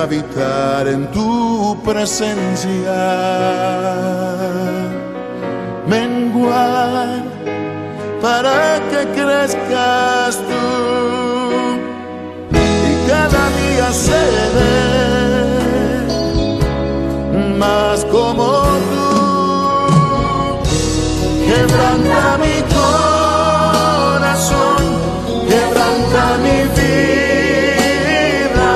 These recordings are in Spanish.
habitar en tu presencia, menguar para que crezcas tú y cada día seré más como tú. Quebranta mi corazón, quebranta mi vida,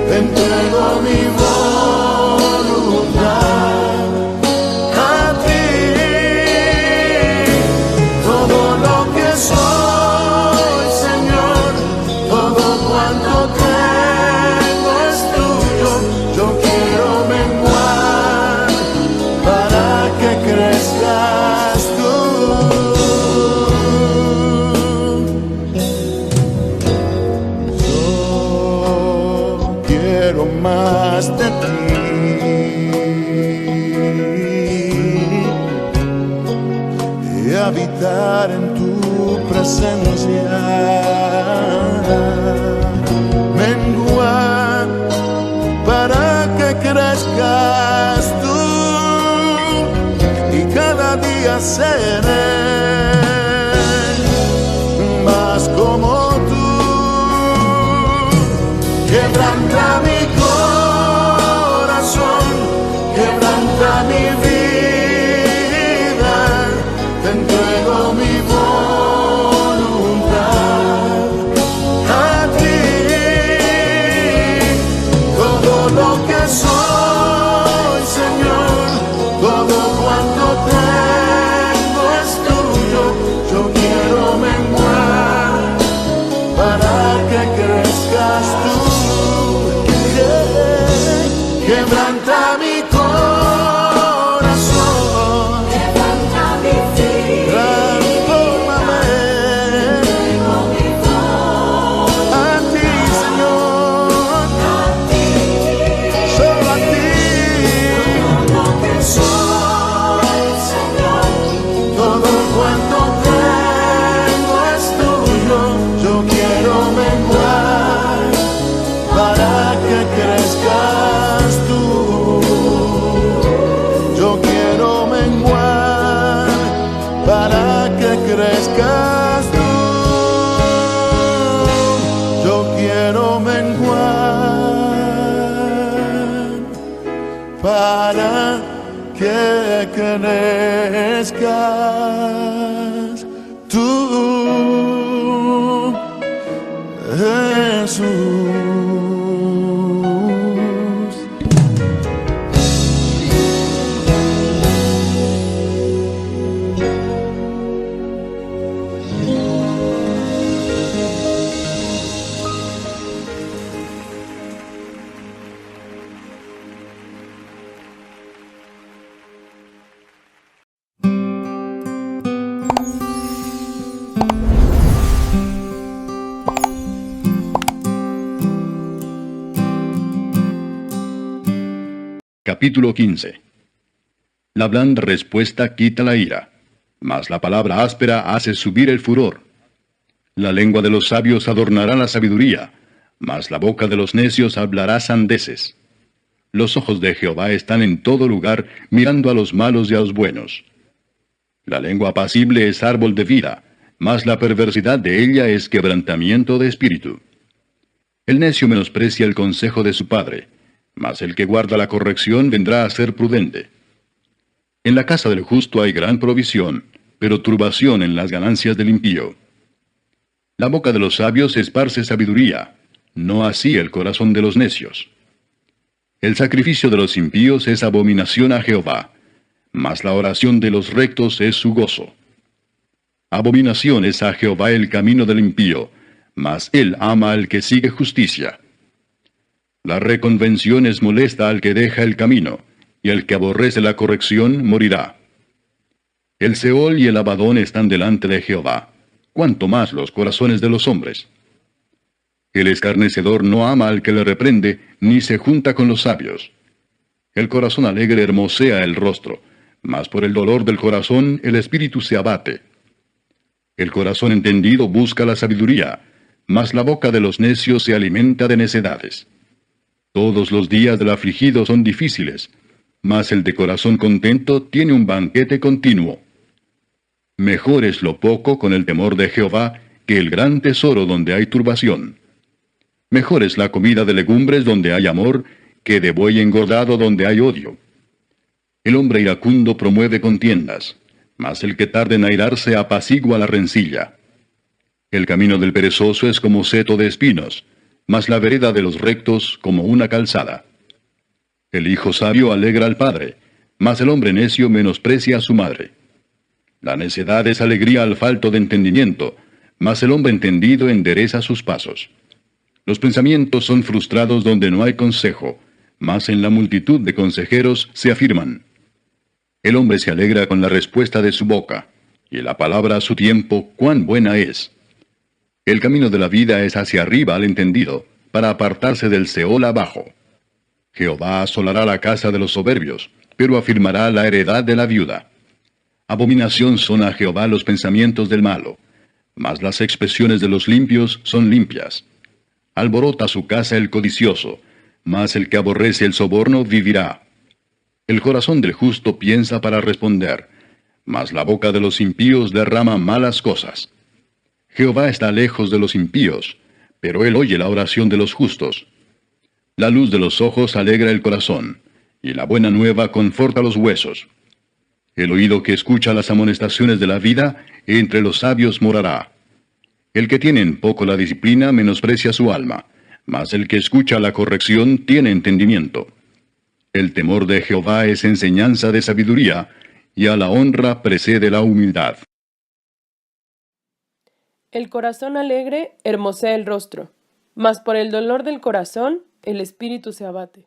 te entrego mi voluntad a ti. Todo lo que soy, Señor, todo cuanto tengo es tuyo. Yo quiero menguar para que crezcas tú. Más de ti y habitar en tu presencia, menguar para que crezcas tú y cada día seré más como tú. Quebranta mi corazón, quebranta mi vida, te entrego mi voluntad a ti. Todo lo que soy, Señor, todo cuanto tengo es tuyo. Yo quiero menguar para que crezcas tú. Quebranta mi corazón, quebranta mi vida, transfórmame entrego mi voz a ti, Señor, a ti. solo a ti. Todo lo que soy, Señor, Todo cuanto tengo es tuyo. Yo quiero menguar para que crezcas tú. Yo quiero menguar para que crezcas tú. Yo quiero menguar para que crezcas tú, Jesús. Capítulo 15. La blanda respuesta quita la ira, mas la palabra áspera hace subir el furor. La lengua de los sabios adornará la sabiduría, mas la boca de los necios hablará sandeces. Los ojos de Jehová están en todo lugar, mirando a los malos y a los buenos. La lengua apacible es árbol de vida, mas la perversidad de ella es quebrantamiento de espíritu. El necio menosprecia el consejo de su padre, mas el que guarda la corrección vendrá a ser prudente. En la casa del justo hay gran provisión, pero turbación en las ganancias del impío. La boca de los sabios esparce sabiduría, no así el corazón de los necios. El sacrificio de los impíos es abominación a Jehová, mas la oración de los rectos es su gozo. Abominación es a Jehová el camino del impío, mas él ama al que sigue justicia. La reconvención es molesta al que deja el camino, y el que aborrece la corrección morirá. El Seol y el Abadón están delante de Jehová, cuanto más los corazones de los hombres. El escarnecedor no ama al que le reprende, ni se junta con los sabios. El corazón alegre hermosea el rostro, mas por el dolor del corazón el espíritu se abate. El corazón entendido busca la sabiduría, mas la boca de los necios se alimenta de necedades. Todos los días del afligido son difíciles, mas el de corazón contento tiene un banquete continuo. Mejor es lo poco con el temor de Jehová que el gran tesoro donde hay turbación. Mejor es la comida de legumbres donde hay amor que de buey engordado donde hay odio. El hombre iracundo promueve contiendas, mas el que tarda en airarse apacigua la rencilla. El camino del perezoso es como seto de espinos, mas la vereda de los rectos como una calzada. El hijo sabio alegra al padre, mas el hombre necio menosprecia a su madre. La necedad es alegría al falto de entendimiento, mas el hombre entendido endereza sus pasos. Los pensamientos son frustrados donde no hay consejo, mas en la multitud de consejeros se afirman. El hombre se alegra con la respuesta de su boca, y la palabra a su tiempo cuán buena es. El camino de la vida es hacia arriba al entendido, para apartarse del Seol abajo. Jehová asolará la casa de los soberbios, pero afirmará la heredad de la viuda. Abominación son a Jehová los pensamientos del malo, mas las expresiones de los limpios son limpias. Alborota su casa el codicioso, mas el que aborrece el soborno vivirá. El corazón del justo piensa para responder, mas la boca de los impíos derrama malas cosas. Jehová está lejos de los impíos, pero él oye la oración de los justos. La luz de los ojos alegra el corazón, y la buena nueva conforta los huesos. El oído que escucha las amonestaciones de la vida, entre los sabios morará. El que tiene en poco la disciplina menosprecia su alma, mas el que escucha la corrección tiene entendimiento. El temor de Jehová es enseñanza de sabiduría, y a la honra precede la humildad. El corazón alegre hermosea el rostro, mas por el dolor del corazón el espíritu se abate.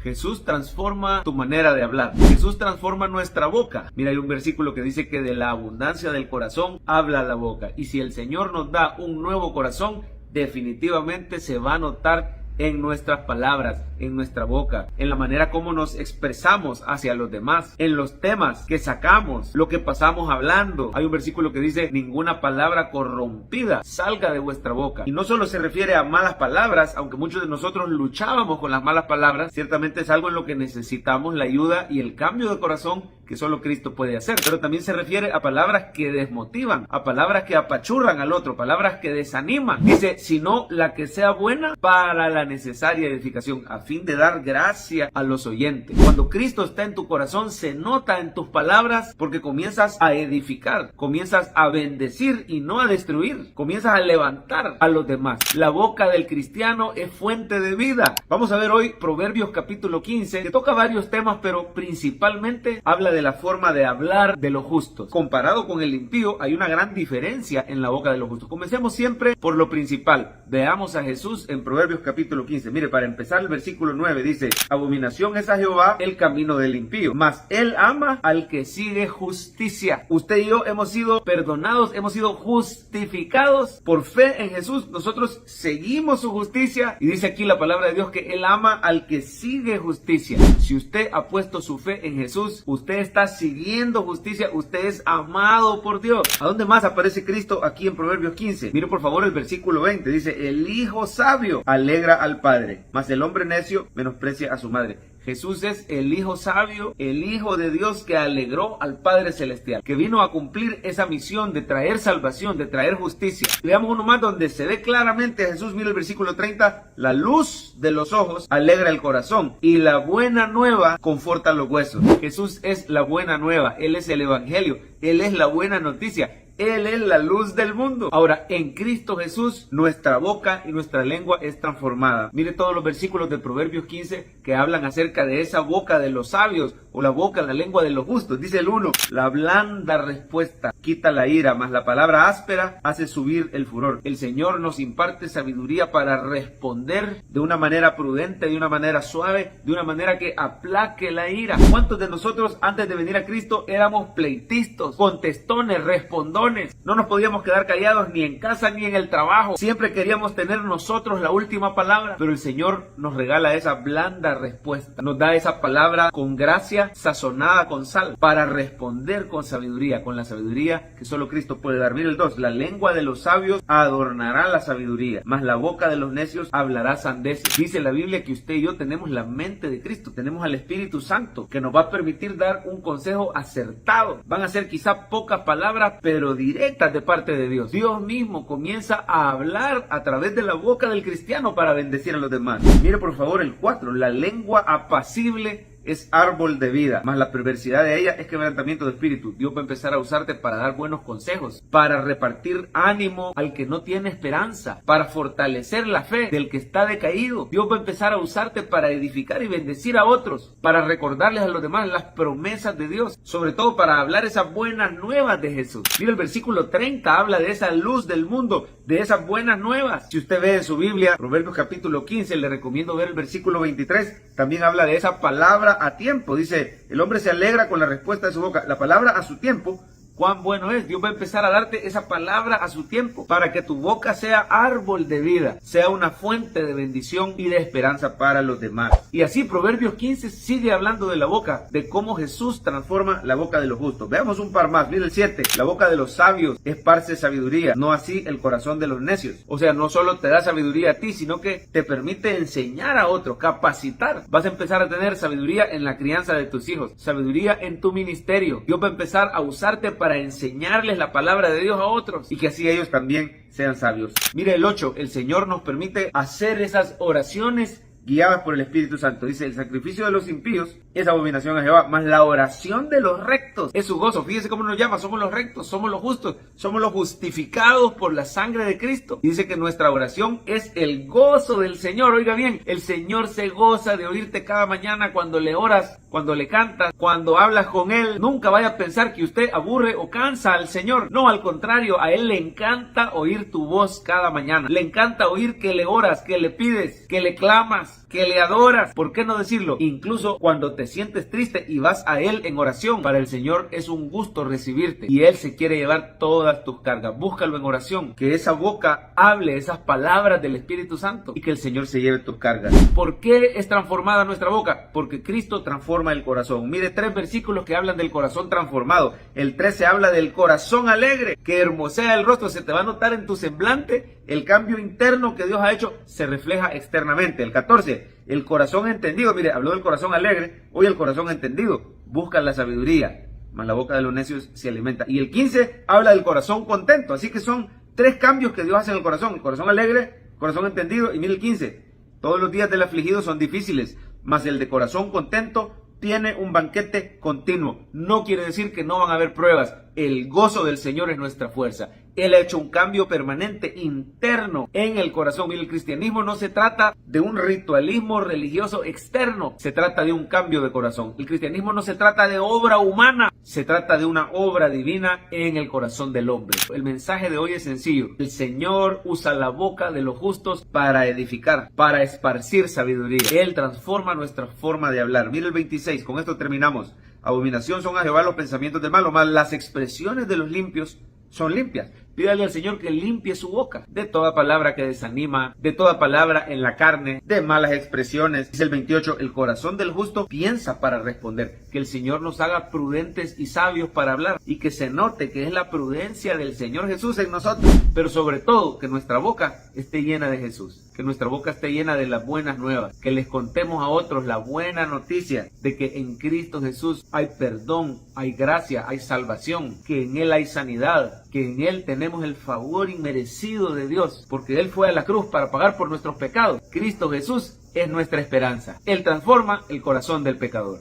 Jesús transforma tu manera de hablar. Jesús transforma nuestra boca. Mira, hay un versículo que dice que de la abundancia del corazón habla la boca. Y si el Señor nos da un nuevo corazón, definitivamente se va a notar en nuestras palabras, en nuestra boca, en la manera como nos expresamos hacia los demás, en los temas que sacamos, lo que pasamos hablando. Hay un versículo que dice: ninguna palabra corrompida salga de vuestra boca. Y no solo se refiere a malas palabras, aunque muchos de nosotros luchábamos con las malas palabras, ciertamente es algo en lo que necesitamos la ayuda y el cambio de corazón que solo Cristo puede hacer. Pero también se refiere a palabras que desmotivan, a palabras que apachurran al otro, palabras que desaniman. Dice, sino la que sea buena para la necesaria edificación, a fin de dar gracia a los oyentes. Cuando Cristo está en tu corazón, se nota en tus palabras, porque comienzas a edificar, comienzas a bendecir y no a destruir, comienzas a levantar a los demás. La boca del cristiano es fuente de vida. Vamos a ver hoy Proverbios capítulo 15, que toca varios temas, pero principalmente habla de la forma de hablar de los justos. Comparado con el impío, hay una gran diferencia en la boca de los justos. Comencemos siempre por lo principal. Veamos a Jesús en Proverbios capítulo 15. Mire, para empezar, el versículo 9 dice: abominación es a Jehová el camino del impío, mas él ama al que sigue justicia. Usted y yo hemos sido perdonados, hemos sido justificados por fe en Jesús. Nosotros seguimos su justicia, y dice aquí la palabra de Dios que él ama al que sigue justicia. Si usted ha puesto su fe en Jesús, usted está siguiendo justicia, usted es amado por Dios. ¿A dónde más aparece Cristo? Aquí en Proverbios 15. Mire por favor el versículo 20, dice: el hijo sabio alegra al padre, mas el hombre necio menosprecia a su madre. Jesús es el Hijo sabio, el Hijo de Dios que alegró al Padre Celestial, que vino a cumplir esa misión de traer salvación, de traer justicia. Veamos uno más donde se ve claramente a Jesús. Mira el versículo 30, la luz de los ojos alegra el corazón y la buena nueva conforta los huesos. Jesús es la buena nueva, Él es el Evangelio, Él es la buena noticia. Él es la luz del mundo. Ahora, en Cristo Jesús, nuestra boca y nuestra lengua es transformada. Mire todos los versículos de Proverbios 15 que hablan acerca de esa boca de los sabios, o la boca, la lengua de los justos. Dice el 1, la blanda respuesta quita la ira, mas la palabra áspera hace subir el furor. El Señor nos imparte sabiduría para responder de una manera prudente, de una manera suave, de una manera que aplaque la ira. ¿Cuántos de nosotros antes de venir a Cristo éramos pleitistas, contestones, respondones? varones. No nos podíamos quedar callados ni en casa ni en el trabajo. Siempre queríamos tener nosotros la última palabra, pero el Señor nos regala esa blanda respuesta. Nos da esa palabra con gracia, sazonada con sal, para responder con sabiduría, con la sabiduría que solo Cristo puede dar. Mira el 2, la lengua de los sabios adornará la sabiduría, mas la boca de los necios hablará sandeces. Dice la Biblia que usted y yo tenemos la mente de Cristo, tenemos al Espíritu Santo, que nos va a permitir dar un consejo acertado. Van a ser quizá pocas palabras, pero directas de parte de Dios. Dios mismo comienza a hablar a través de la boca del cristiano para bendecir a los demás. Mire por favor el 4, la lengua apacible es árbol de vida, mas la perversidad de ella es quebrantamiento de espíritu. Dios va a empezar a usarte para dar buenos consejos, para repartir ánimo al que no tiene esperanza, para fortalecer la fe del que está decaído. Dios va a empezar a usarte para edificar y bendecir a otros, para recordarles a los demás las promesas de Dios, sobre todo para hablar esas buenas nuevas de Jesús. Mira el versículo 30, habla de esa luz del mundo, de esas buenas nuevas. Si usted ve en su Biblia, Proverbios capítulo 15, le recomiendo ver el versículo 23, también habla de esa palabra a tiempo. Dice, el hombre se alegra con la respuesta de su boca. La palabra a su tiempo, cuán bueno es. Dios va a empezar a darte esa palabra a su tiempo, para que tu boca sea árbol de vida, sea una fuente de bendición y de esperanza para los demás. Y así Proverbios 15 sigue hablando de la boca, de cómo Jesús transforma la boca de los justos. Veamos un par más. Mira el 7, la boca de los sabios esparce sabiduría, no así el corazón de los necios. O sea, no solo te da sabiduría a ti, sino que te permite enseñar a otros, capacitar. Vas a empezar a tener sabiduría en la crianza de tus hijos, sabiduría en tu ministerio. Dios va a empezar a usarte para enseñarles la palabra de Dios a otros, y que así ellos también sean sabios. Mire el 8, el Señor nos permite hacer esas oraciones guiadas por el Espíritu Santo. Dice, el sacrificio de los impíos es abominación a Jehová, mas la oración de los rectos es su gozo. Fíjese cómo nos llama, somos los rectos, somos los justos, somos los justificados por la sangre de Cristo. Dice que nuestra oración es el gozo del Señor. Oiga bien, el Señor se goza de oírte cada mañana cuando le oras, cuando le cantas, cuando hablas con Él. Nunca vaya a pensar que usted aburre o cansa al Señor. No, al contrario, a Él le encanta oír tu voz cada mañana. Le encanta oír que le oras, que le pides, que le clamas, que le adoras. ¿Por qué no decirlo? Incluso cuando te sientes triste y vas a Él en oración, para el Señor es un gusto recibirte, y Él se quiere llevar todas tus cargas. Búscalo en oración, que esa boca hable esas palabras del Espíritu Santo y que el Señor se lleve tus cargas. ¿Por qué es transformada nuestra boca? Porque Cristo transforma el corazón. Mire 3 versículos que hablan del corazón transformado. El 13 habla del corazón alegre, que hermosea el rostro. Se te va a notar en tu semblante el cambio interno que Dios ha hecho, se refleja externamente. El 14, el corazón entendido. Mire, habló del corazón alegre, hoy el corazón entendido busca la sabiduría, mas la boca de los necios se alimenta. Y el 15 habla del corazón contento. Así que son 3 cambios que Dios hace en el corazón alegre, corazón entendido. Y mire el 15, todos los días del afligido son difíciles, mas el de corazón contento tiene un banquete continuo. No quiere decir que no van a haber pruebas. El gozo del Señor es nuestra fuerza. Él ha hecho un cambio permanente interno en el corazón. Y el cristianismo no se trata de un ritualismo religioso externo, se trata de un cambio de corazón. El cristianismo no se trata de obra humana, se trata de una obra divina en el corazón del hombre. El mensaje de hoy es sencillo. El Señor usa la boca de los justos para edificar, para esparcir sabiduría. Él transforma nuestra forma de hablar. Mira el 26, con esto terminamos. Abominación son a Jehová los pensamientos del malo, mas las expresiones de los limpios son limpias. Pídale al Señor que limpie su boca de toda palabra que desanima, de toda palabra en la carne, de malas expresiones. Dice el 28, el corazón del justo piensa para responder. Que el Señor nos haga prudentes y sabios para hablar, y que se note que es la prudencia del Señor Jesús en nosotros. Pero sobre todo, que nuestra boca esté llena de Jesús, que nuestra boca esté llena de las buenas nuevas, que les contemos a otros la buena noticia de que en Cristo Jesús hay perdón, hay gracia, hay salvación, que en Él hay sanidad, que en Él tenemos el favor inmerecido de Dios, porque Él fue a la cruz para pagar por nuestros pecados. Cristo Jesús es nuestra esperanza. Él transforma el corazón del pecador.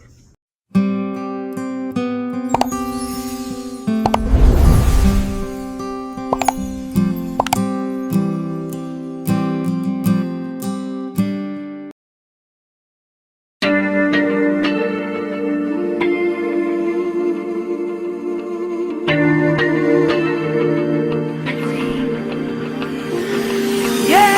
Yeah.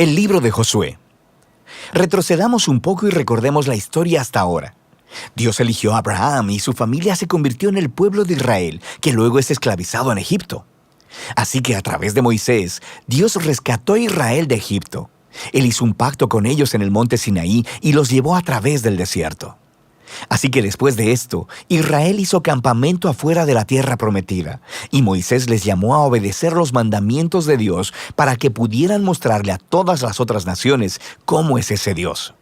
El libro de Josué. Retrocedamos un poco y recordemos la historia hasta ahora. Dios eligió a Abraham y su familia se convirtió en el pueblo de Israel, que luego es esclavizado en Egipto. Así que a través de Moisés, Dios rescató a Israel de Egipto. Él hizo un pacto con ellos en el monte Sinaí y los llevó a través del desierto. Así que después de esto, Israel hizo campamento afuera de la tierra prometida, y Moisés les llamó a obedecer los mandamientos de Dios para que pudieran mostrarle a todas las otras naciones cómo es ese Dios.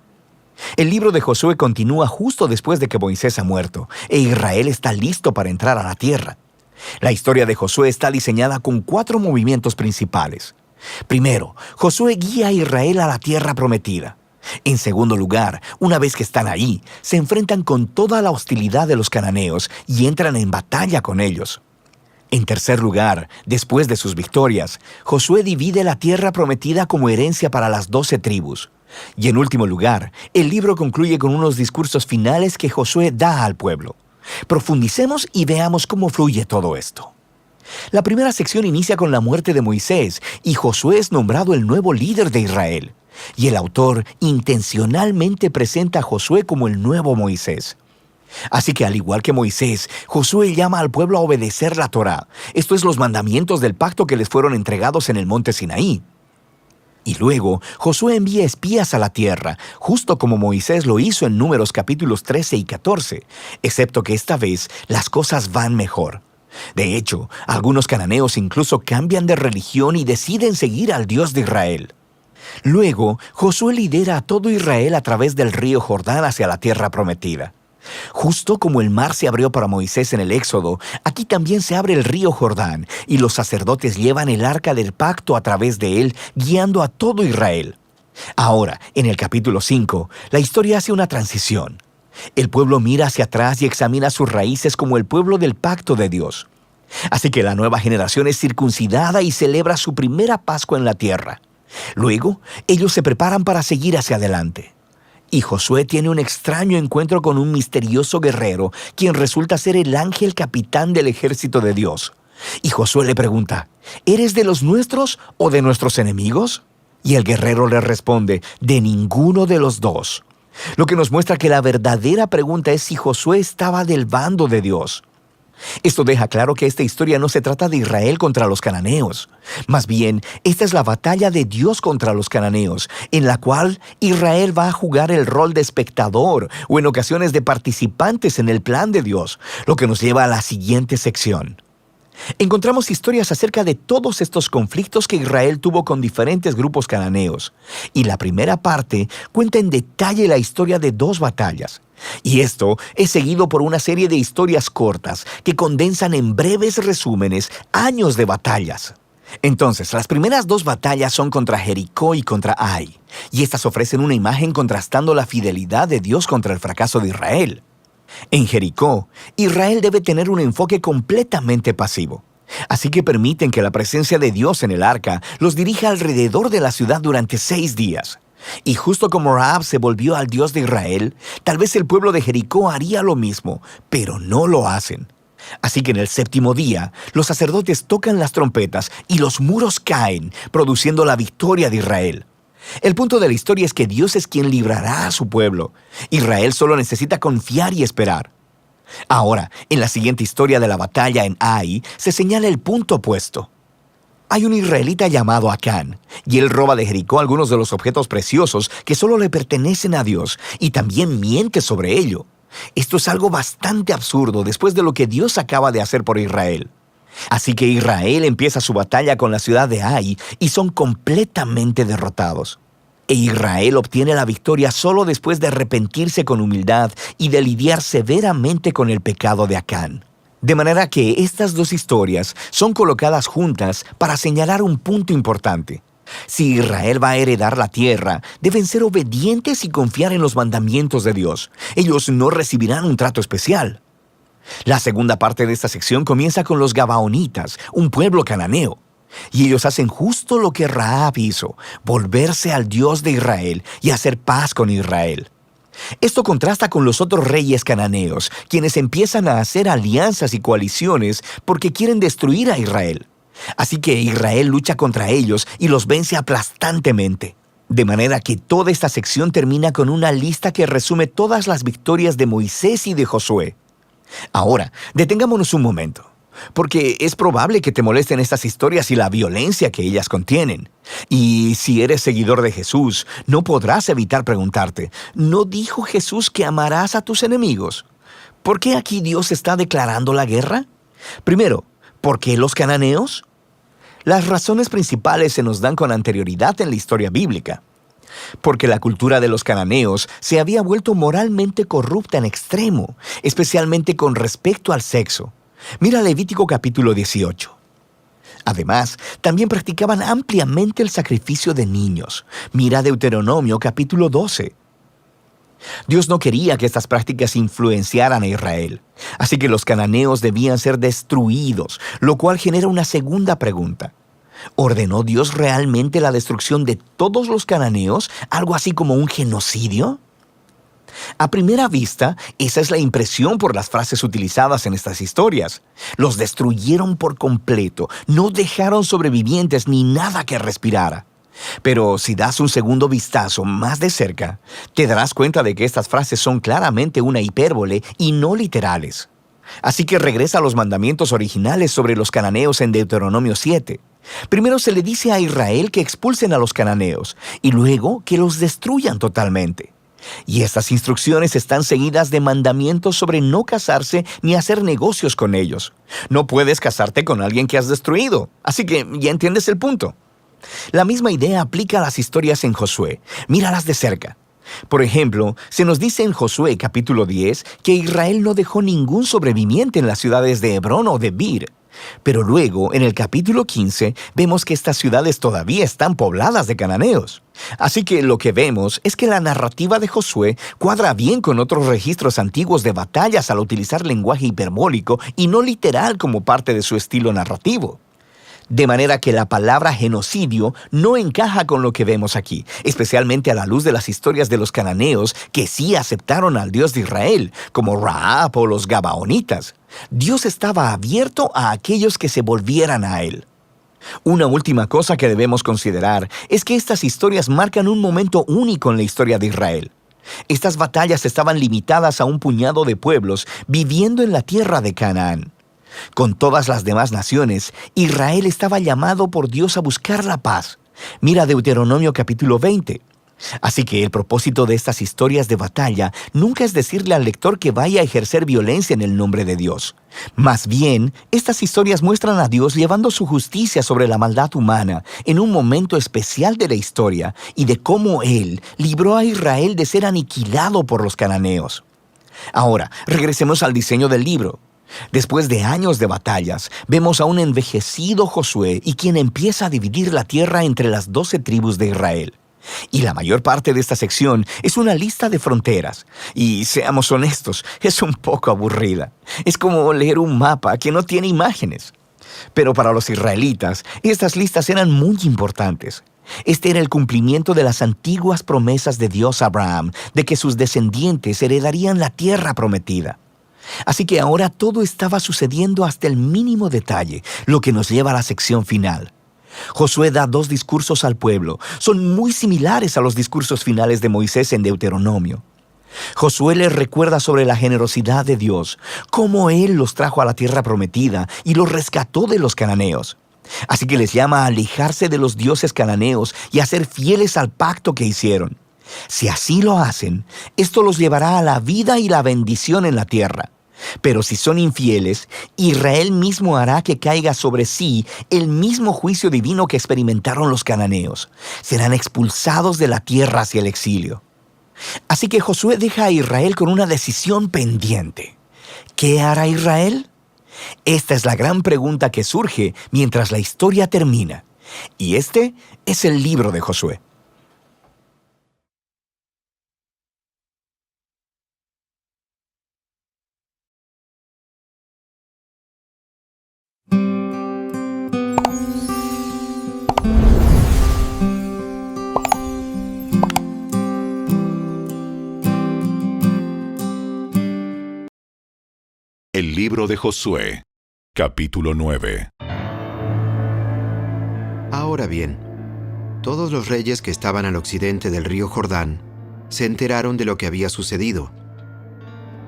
El libro de Josué continúa justo después de que Moisés ha muerto, e Israel está listo para entrar a la tierra. La historia de Josué está diseñada con 4 movimientos principales. Primero, Josué guía a Israel a la tierra prometida. En segundo lugar, una vez que están ahí, se enfrentan con toda la hostilidad de los cananeos y entran en batalla con ellos. En tercer lugar, después de sus victorias, Josué divide la tierra prometida como herencia para las 12 tribus. Y en último lugar, el libro concluye con unos discursos finales que Josué da al pueblo. Profundicemos y veamos cómo fluye todo esto. La primera sección inicia con la muerte de Moisés y Josué es nombrado el nuevo líder de Israel. Y el autor intencionalmente presenta a Josué como el nuevo Moisés. Así que al igual que Moisés, Josué llama al pueblo a obedecer la Torá, esto es los mandamientos del pacto que les fueron entregados en el monte Sinaí. Y luego, Josué envía espías a la tierra, justo como Moisés lo hizo en Números capítulos 13 y 14, excepto que esta vez las cosas van mejor. De hecho, algunos cananeos incluso cambian de religión y deciden seguir al Dios de Israel. Luego, Josué lidera a todo Israel a través del río Jordán hacia la tierra prometida. Justo como el mar se abrió para Moisés en el Éxodo, aquí también se abre el río Jordán y los sacerdotes llevan el arca del pacto a través de él, guiando a todo Israel. Ahora, en el capítulo 5, la historia hace una transición. El pueblo mira hacia atrás y examina sus raíces como el pueblo del pacto de Dios. Así que la nueva generación es circuncidada y celebra su primera Pascua en la tierra. Luego, ellos se preparan para seguir hacia adelante. Y Josué tiene un extraño encuentro con un misterioso guerrero, quien resulta ser el ángel capitán del ejército de Dios. Y Josué le pregunta, ¿eres de los nuestros o de nuestros enemigos? Y el guerrero le responde, de ninguno de los dos. Lo que nos muestra que la verdadera pregunta es si Josué estaba del bando de Dios. Esto deja claro que esta historia no se trata de Israel contra los cananeos. Más bien, esta es la batalla de Dios contra los cananeos, en la cual Israel va a jugar el rol de espectador o en ocasiones de participantes en el plan de Dios, lo que nos lleva a la siguiente sección. Encontramos historias acerca de todos estos conflictos que Israel tuvo con diferentes grupos cananeos, y la primera parte cuenta en detalle la historia de 2 batallas. Y esto es seguido por una serie de historias cortas que condensan en breves resúmenes años de batallas. Entonces, las primeras 2 batallas son contra Jericó y contra Ai, y estas ofrecen una imagen contrastando la fidelidad de Dios contra el fracaso de Israel. En Jericó, Israel debe tener un enfoque completamente pasivo. Así que permiten que la presencia de Dios en el arca los dirija alrededor de la ciudad durante 6 días. Y justo como Rahab se volvió al Dios de Israel, tal vez el pueblo de Jericó haría lo mismo, pero no lo hacen. Así que en el 7º día, los sacerdotes tocan las trompetas y los muros caen, produciendo la victoria de Israel. El punto de la historia es que Dios es quien librará a su pueblo. Israel solo necesita confiar y esperar. Ahora, en la siguiente historia de la batalla en Ai, se señala el punto opuesto. Hay un israelita llamado Acán, y él roba de Jericó algunos de los objetos preciosos que solo le pertenecen a Dios, y también miente sobre ello. Esto es algo bastante absurdo después de lo que Dios acaba de hacer por Israel. Así que Israel empieza su batalla con la ciudad de Ai y son completamente derrotados. E Israel obtiene la victoria solo después de arrepentirse con humildad y de lidiar severamente con el pecado de Acán. De manera que estas 2 historias son colocadas juntas para señalar un punto importante. Si Israel va a heredar la tierra, deben ser obedientes y confiar en los mandamientos de Dios. Ellos no recibirán un trato especial. La segunda parte de esta sección comienza con los Gabaonitas, un pueblo cananeo. Y ellos hacen justo lo que Rahab hizo, volverse al Dios de Israel y hacer paz con Israel. Esto contrasta con los otros reyes cananeos, quienes empiezan a hacer alianzas y coaliciones porque quieren destruir a Israel. Así que Israel lucha contra ellos y los vence aplastantemente. De manera que toda esta sección termina con una lista que resume todas las victorias de Moisés y de Josué. Ahora, detengámonos un momento, porque es probable que te molesten estas historias y la violencia que ellas contienen. Y si eres seguidor de Jesús, no podrás evitar preguntarte, ¿no dijo Jesús que amarás a tus enemigos? ¿Por qué aquí Dios está declarando la guerra? Primero, ¿por qué los cananeos? Las razones principales se nos dan con anterioridad en la historia bíblica. Porque la cultura de los cananeos se había vuelto moralmente corrupta en extremo, especialmente con respecto al sexo. Mira Levítico capítulo 18. Además, también practicaban ampliamente el sacrificio de niños. Mira Deuteronomio capítulo 12. Dios no quería que estas prácticas influenciaran a Israel, así que los cananeos debían ser destruidos, lo cual genera una segunda pregunta. ¿Ordenó Dios realmente la destrucción de todos los cananeos, algo así como un genocidio? A primera vista, esa es la impresión por las frases utilizadas en estas historias. Los destruyeron por completo, no dejaron sobrevivientes ni nada que respirara. Pero si das un segundo vistazo más de cerca, te darás cuenta de que estas frases son claramente una hipérbole y no literales. Así que regresa a los mandamientos originales sobre los cananeos en Deuteronomio 7. Primero se le dice a Israel que expulsen a los cananeos y luego que los destruyan totalmente. Y estas instrucciones están seguidas de mandamientos sobre no casarse ni hacer negocios con ellos. No puedes casarte con alguien que has destruido, así que ya entiendes el punto. La misma idea aplica a las historias en Josué. Míralas de cerca. Por ejemplo, se nos dice en Josué capítulo 10 que Israel no dejó ningún sobreviviente en las ciudades de Hebrón o de Bir. Pero luego, en el capítulo 15, vemos que estas ciudades todavía están pobladas de cananeos. Así que lo que vemos es que la narrativa de Josué cuadra bien con otros registros antiguos de batallas al utilizar lenguaje hiperbólico y no literal como parte de su estilo narrativo. De manera que la palabra genocidio no encaja con lo que vemos aquí, especialmente a la luz de las historias de los cananeos que sí aceptaron al Dios de Israel, como Rahab o los Gabaonitas. Dios estaba abierto a aquellos que se volvieran a Él. Una última cosa que debemos considerar es que estas historias marcan un momento único en la historia de Israel. Estas batallas estaban limitadas a un puñado de pueblos viviendo en la tierra de Canaán. Con todas las demás naciones, Israel estaba llamado por Dios a buscar la paz. Mira Deuteronomio capítulo 20. Así que el propósito de estas historias de batalla nunca es decirle al lector que vaya a ejercer violencia en el nombre de Dios. Más bien, estas historias muestran a Dios llevando su justicia sobre la maldad humana en un momento especial de la historia y de cómo Él libró a Israel de ser aniquilado por los cananeos. Ahora, regresemos al diseño del libro. Después de años de batallas, vemos a un envejecido Josué y quien empieza a dividir la tierra entre las 12 tribus de Israel. Y la mayor parte de esta sección es una lista de fronteras. Y seamos honestos, es un poco aburrida. Es como leer un mapa que no tiene imágenes. Pero para los israelitas, estas listas eran muy importantes. Este era el cumplimiento de las antiguas promesas de Dios a Abraham, de que sus descendientes heredarían la tierra prometida. Así que ahora todo estaba sucediendo hasta el mínimo detalle, lo que nos lleva a la sección final. Josué da 2 discursos al pueblo. Son muy similares a los discursos finales de Moisés en Deuteronomio. Josué les recuerda sobre la generosidad de Dios, cómo Él los trajo a la tierra prometida y los rescató de los cananeos. Así que les llama a alejarse de los dioses cananeos y a ser fieles al pacto que hicieron. Si así lo hacen, esto los llevará a la vida y la bendición en la tierra. Pero si son infieles, Israel mismo hará que caiga sobre sí el mismo juicio divino que experimentaron los cananeos. Serán expulsados de la tierra hacia el exilio. Así que Josué deja a Israel con una decisión pendiente. ¿Qué hará Israel? Esta es la gran pregunta que surge mientras la historia termina. Y este es el libro de Josué. El libro de Josué, capítulo 9. Ahora bien, Todos los reyes que estaban al occidente del río Jordán se enteraron de lo que había sucedido.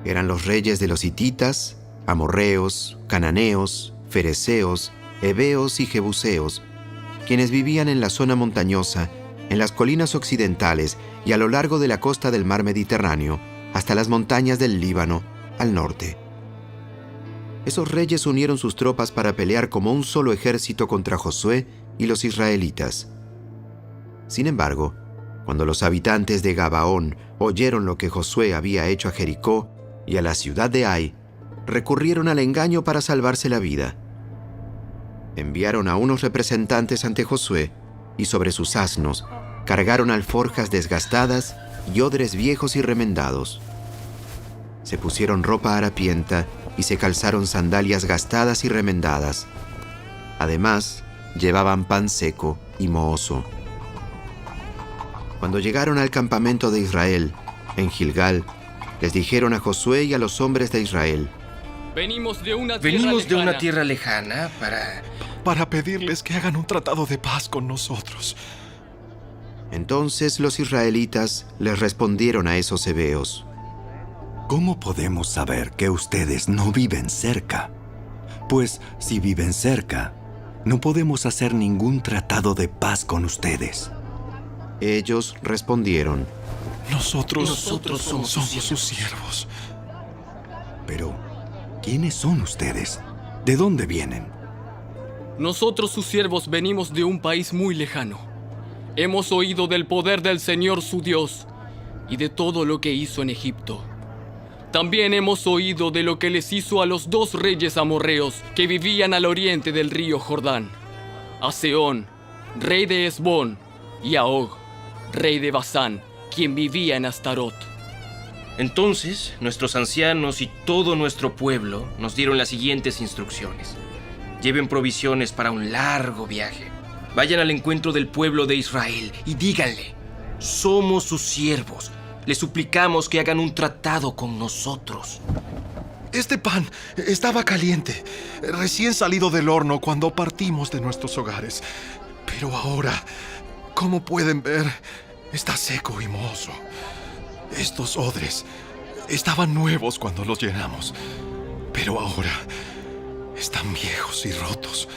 Eran los reyes de los hititas, amorreos, cananeos, fereceos, heveos y jebuseos, quienes vivían en la zona montañosa, en las colinas occidentales y a lo largo de la costa del mar Mediterráneo, hasta las montañas del Líbano, al norte. Esos reyes unieron sus tropas para pelear como un solo ejército contra Josué y los israelitas. Sin embargo, cuando los habitantes de Gabaón oyeron lo que Josué había hecho a Jericó y a la ciudad de Ai, recurrieron al engaño para salvarse la vida. Enviaron a unos representantes ante Josué y sobre sus asnos cargaron alforjas desgastadas y odres viejos y remendados. Se pusieron ropa harapienta y se calzaron sandalias gastadas y remendadas. Además, llevaban pan seco y mohoso. Cuando llegaron al campamento de Israel, en Gilgal, les dijeron a Josué y a los hombres de Israel: Venimos de una tierra lejana para pedirles que hagan un tratado de paz con nosotros. Entonces los israelitas les respondieron a esos heveos: ¿Cómo podemos saber que ustedes no viven cerca? Pues si viven cerca, no podemos hacer ningún tratado de paz con ustedes. Ellos respondieron: Nosotros somos sus siervos. Pero, ¿quiénes son ustedes? ¿De dónde vienen? Nosotros sus siervos venimos de un país muy lejano. Hemos oído del poder del Señor su Dios y de todo lo que hizo en Egipto. También hemos oído de lo que les hizo a los 2 reyes amorreos que vivían al oriente del río Jordán: a Sehón, rey de Hesbón, y a Og, rey de Basán, quien vivía en Astarot. Entonces, nuestros ancianos y todo nuestro pueblo nos dieron las siguientes instrucciones: lleven provisiones para un largo viaje. Vayan al encuentro del pueblo de Israel y díganle: somos sus siervos. Les suplicamos que hagan un tratado con nosotros. Este pan estaba caliente, recién salido del horno cuando partimos de nuestros hogares. Pero ahora, como pueden ver, está seco y mohoso. Estos odres estaban nuevos cuando los llenamos, pero ahora están viejos y rotos.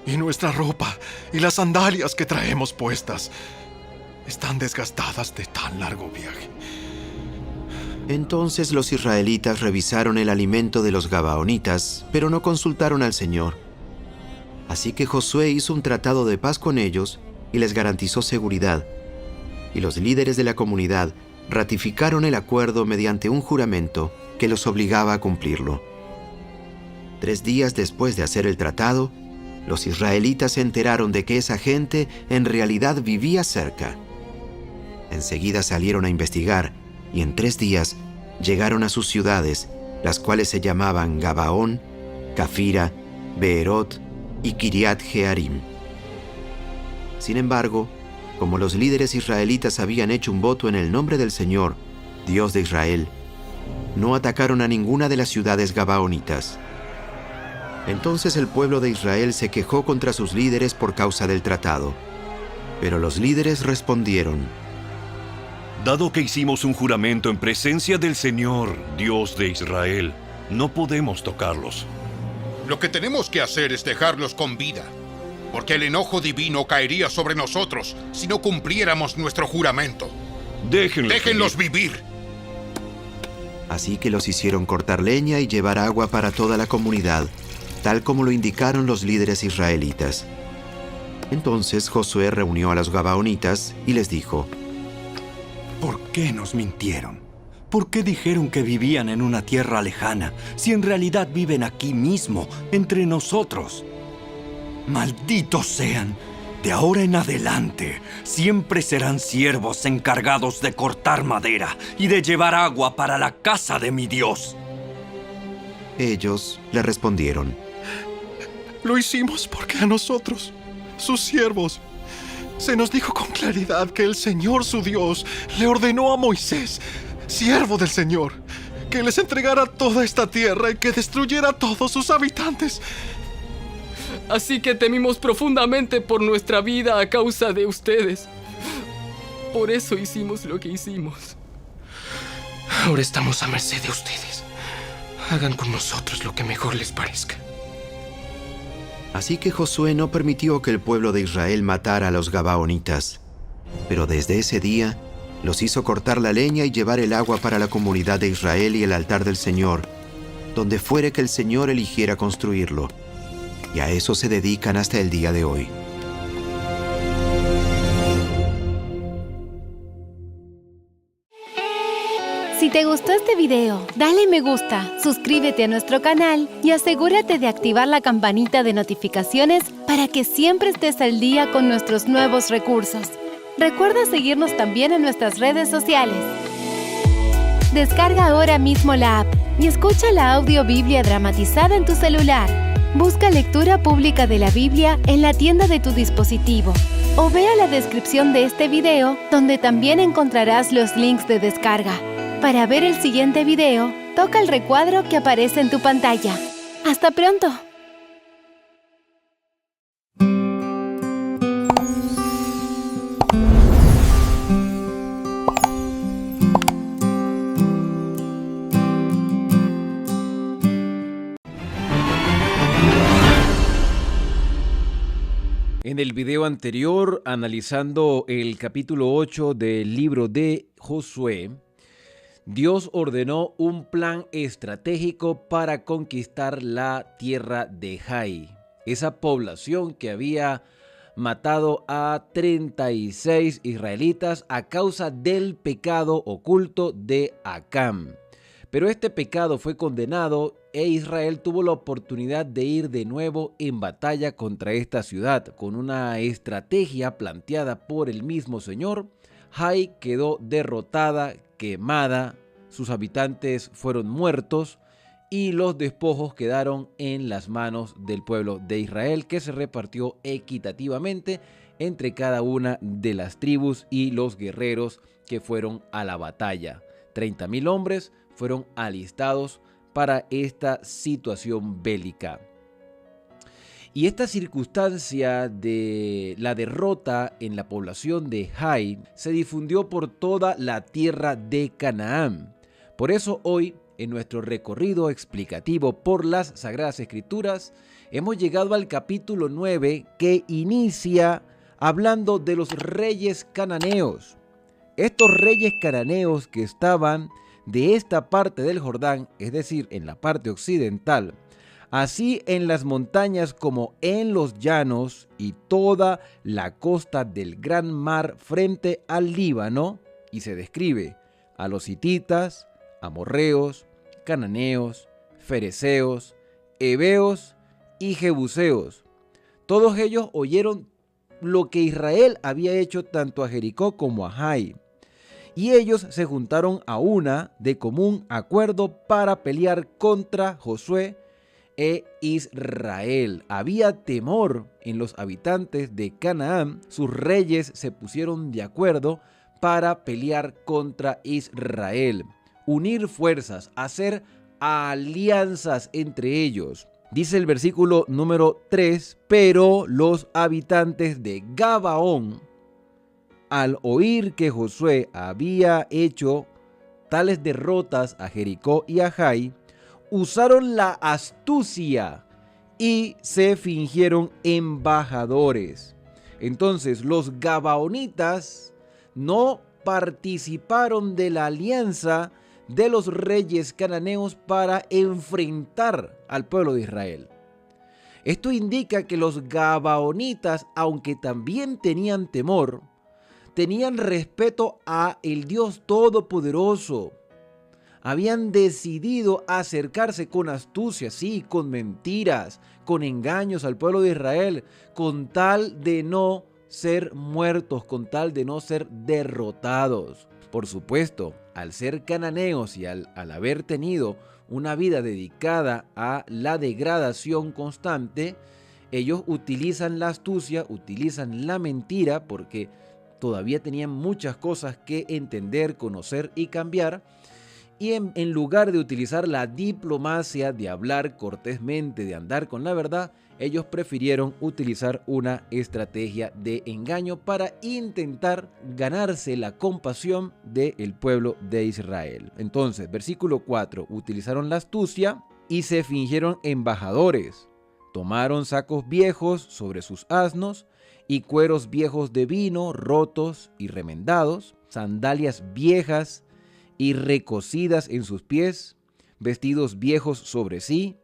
Y nuestra ropa y las sandalias que traemos puestas están desgastadas de tan largo viaje. Entonces los israelitas revisaron el alimento de los gabaonitas, pero no consultaron al Señor. Así que Josué hizo un tratado de paz con ellos y les garantizó seguridad. Y los líderes de la comunidad ratificaron el acuerdo mediante un juramento que los obligaba a cumplirlo. 3 días después de hacer el tratado, los israelitas se enteraron de que esa gente en realidad vivía cerca. Enseguida salieron a investigar y en 3 días llegaron a sus ciudades, las cuales se llamaban Gabaón, Cafira, Beerot y Kiriat Jearim. Sin embargo, como los líderes israelitas habían hecho un voto en el nombre del Señor, Dios de Israel, no atacaron a ninguna de las ciudades gabaonitas. Entonces el pueblo de Israel se quejó contra sus líderes por causa del tratado. Pero los líderes respondieron: Dado que hicimos un juramento en presencia del Señor, Dios de Israel, no podemos tocarlos. Lo que tenemos que hacer es dejarlos con vida, porque el enojo divino caería sobre nosotros si no cumpliéramos nuestro juramento. Déjenlos vivir. Así que los hicieron cortar leña y llevar agua para toda la comunidad, tal como lo indicaron los líderes israelitas. Entonces Josué reunió a los gabaonitas y les dijo: ¿Por qué nos mintieron? ¿Por qué dijeron que vivían en una tierra lejana, si en realidad viven aquí mismo, entre nosotros? ¡Malditos sean! De ahora en adelante, siempre serán siervos encargados de cortar madera y de llevar agua para la casa de mi Dios. Ellos le respondieron: Lo hicimos porque a nosotros, sus siervos, se nos dijo con claridad que el Señor su Dios le ordenó a Moisés, siervo del Señor, que les entregara toda esta tierra y que destruyera a todos sus habitantes. Así que temimos profundamente por nuestra vida a causa de ustedes. Por eso hicimos lo que hicimos. Ahora estamos a merced de ustedes. Hagan con nosotros lo que mejor les parezca. Así que Josué no permitió que el pueblo de Israel matara a los gabaonitas. Pero desde ese día los hizo cortar la leña y llevar el agua para la comunidad de Israel y el altar del Señor, donde fuere que el Señor eligiera construirlo. Y a eso se dedican hasta el día de hoy. Si te gustó este video, dale me gusta, suscríbete a nuestro canal y asegúrate de activar la campanita de notificaciones para que siempre estés al día con nuestros nuevos recursos. Recuerda seguirnos también en nuestras redes sociales. Descarga ahora mismo la app y escucha la audiobiblia dramatizada en tu celular. Busca lectura pública de la Biblia en la tienda de tu dispositivo o vea la descripción de este video donde también encontrarás los links de descarga. Para ver el siguiente video, toca el recuadro que aparece en tu pantalla. ¡Hasta pronto! En el video anterior, analizando el capítulo 8 del libro de Josué, Dios ordenó un plan estratégico para conquistar la tierra de Jai, esa población que había matado a 36 israelitas a causa del pecado oculto de Acán. Pero este pecado fue condenado e Israel tuvo la oportunidad de ir de nuevo en batalla contra esta ciudad. Con una estrategia planteada por el mismo Señor, Jai quedó derrotada, quemada, sus habitantes fueron muertos y los despojos quedaron en las manos del pueblo de Israel, que se repartió equitativamente entre cada una de las tribus y los guerreros que fueron a la batalla. 30,000 hombres fueron alistados para esta situación bélica. Y esta circunstancia de la derrota en la población de Jai se difundió por toda la tierra de Canaán. Por eso hoy, en nuestro recorrido explicativo por las Sagradas Escrituras, hemos llegado al capítulo 9 que inicia hablando de los reyes cananeos. Estos reyes cananeos que estaban de esta parte del Jordán, es decir, en la parte occidental, así en las montañas como en los llanos y toda la costa del gran mar frente al Líbano, y se describe a los hititas, amorreos, cananeos, fereceos, heveos y jebuseos. Todos ellos oyeron lo que Israel había hecho tanto a Jericó como a Jai, y ellos se juntaron a una de común acuerdo para pelear contra Josué e Israel. Había temor en los habitantes de Canaán. Sus reyes se pusieron de acuerdo para pelear contra Israel, unir fuerzas, hacer alianzas entre ellos. Dice el versículo número 3, pero los habitantes de Gabaón, al oír que Josué había hecho tales derrotas a Jericó y a Jai, usaron la astucia y se fingieron embajadores. Entonces los gabaonitas no participaron de la alianza de los reyes cananeos para enfrentar al pueblo de Israel. Esto indica que los gabaonitas, aunque también tenían temor, tenían respeto a el Dios Todopoderoso. Habían decidido acercarse con astucia, sí, con mentiras, con engaños al pueblo de Israel, con tal de no ser muertos, con tal de no ser derrotados. Por supuesto, al ser cananeos y al haber tenido una vida dedicada a la degradación constante, ellos utilizan la astucia, utilizan la mentira, porque todavía tenían muchas cosas que entender, conocer y cambiar. Y en lugar de utilizar la diplomacia, de hablar cortésmente, de andar con la verdad, ellos prefirieron utilizar una estrategia de engaño para intentar ganarse la compasión del pueblo de Israel. Entonces, versículo 4, utilizaron la astucia y se fingieron embajadores. Tomaron sacos viejos sobre sus asnos y cueros viejos de vino, rotos y remendados, sandalias viejas y recocidas en sus pies, vestidos viejos sobre sí,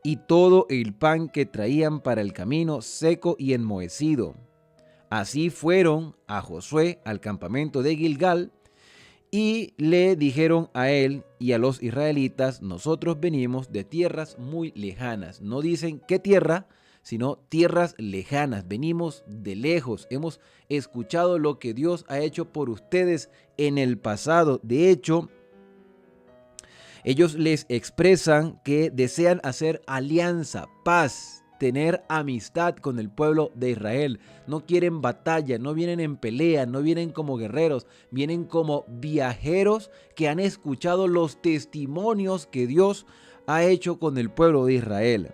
y todo el pan que traían para el camino seco y enmohecido. Así fueron a Josué al campamento de Gilgal y le dijeron a él y a los israelitas: nosotros venimos de tierras muy lejanas. No dicen qué tierra, sino tierras lejanas. Venimos de lejos. Hemos escuchado lo que Dios ha hecho por ustedes en el pasado. De hecho, ellos les expresan que desean hacer alianza, paz, tener amistad con el pueblo de Israel. No quieren batalla, no vienen en pelea, no vienen como guerreros, vienen como viajeros que han escuchado los testimonios que Dios ha hecho con el pueblo de Israel.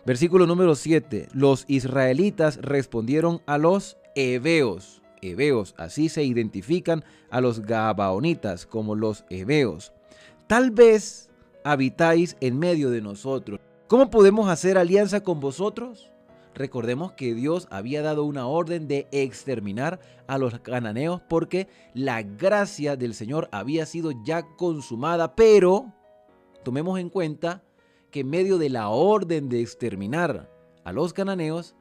Versículo número 7. Los israelitas respondieron a los heveos. Heveos, así se identifican a los gabaonitas, como los heveos. Tal vez habitáis en medio de nosotros. ¿Cómo podemos hacer alianza con vosotros? Recordemos que Dios había dado una orden de exterminar a los cananeos porque la gracia del Señor había sido ya consumada, pero tomemos en cuenta que en medio de la orden de exterminar a los cananeos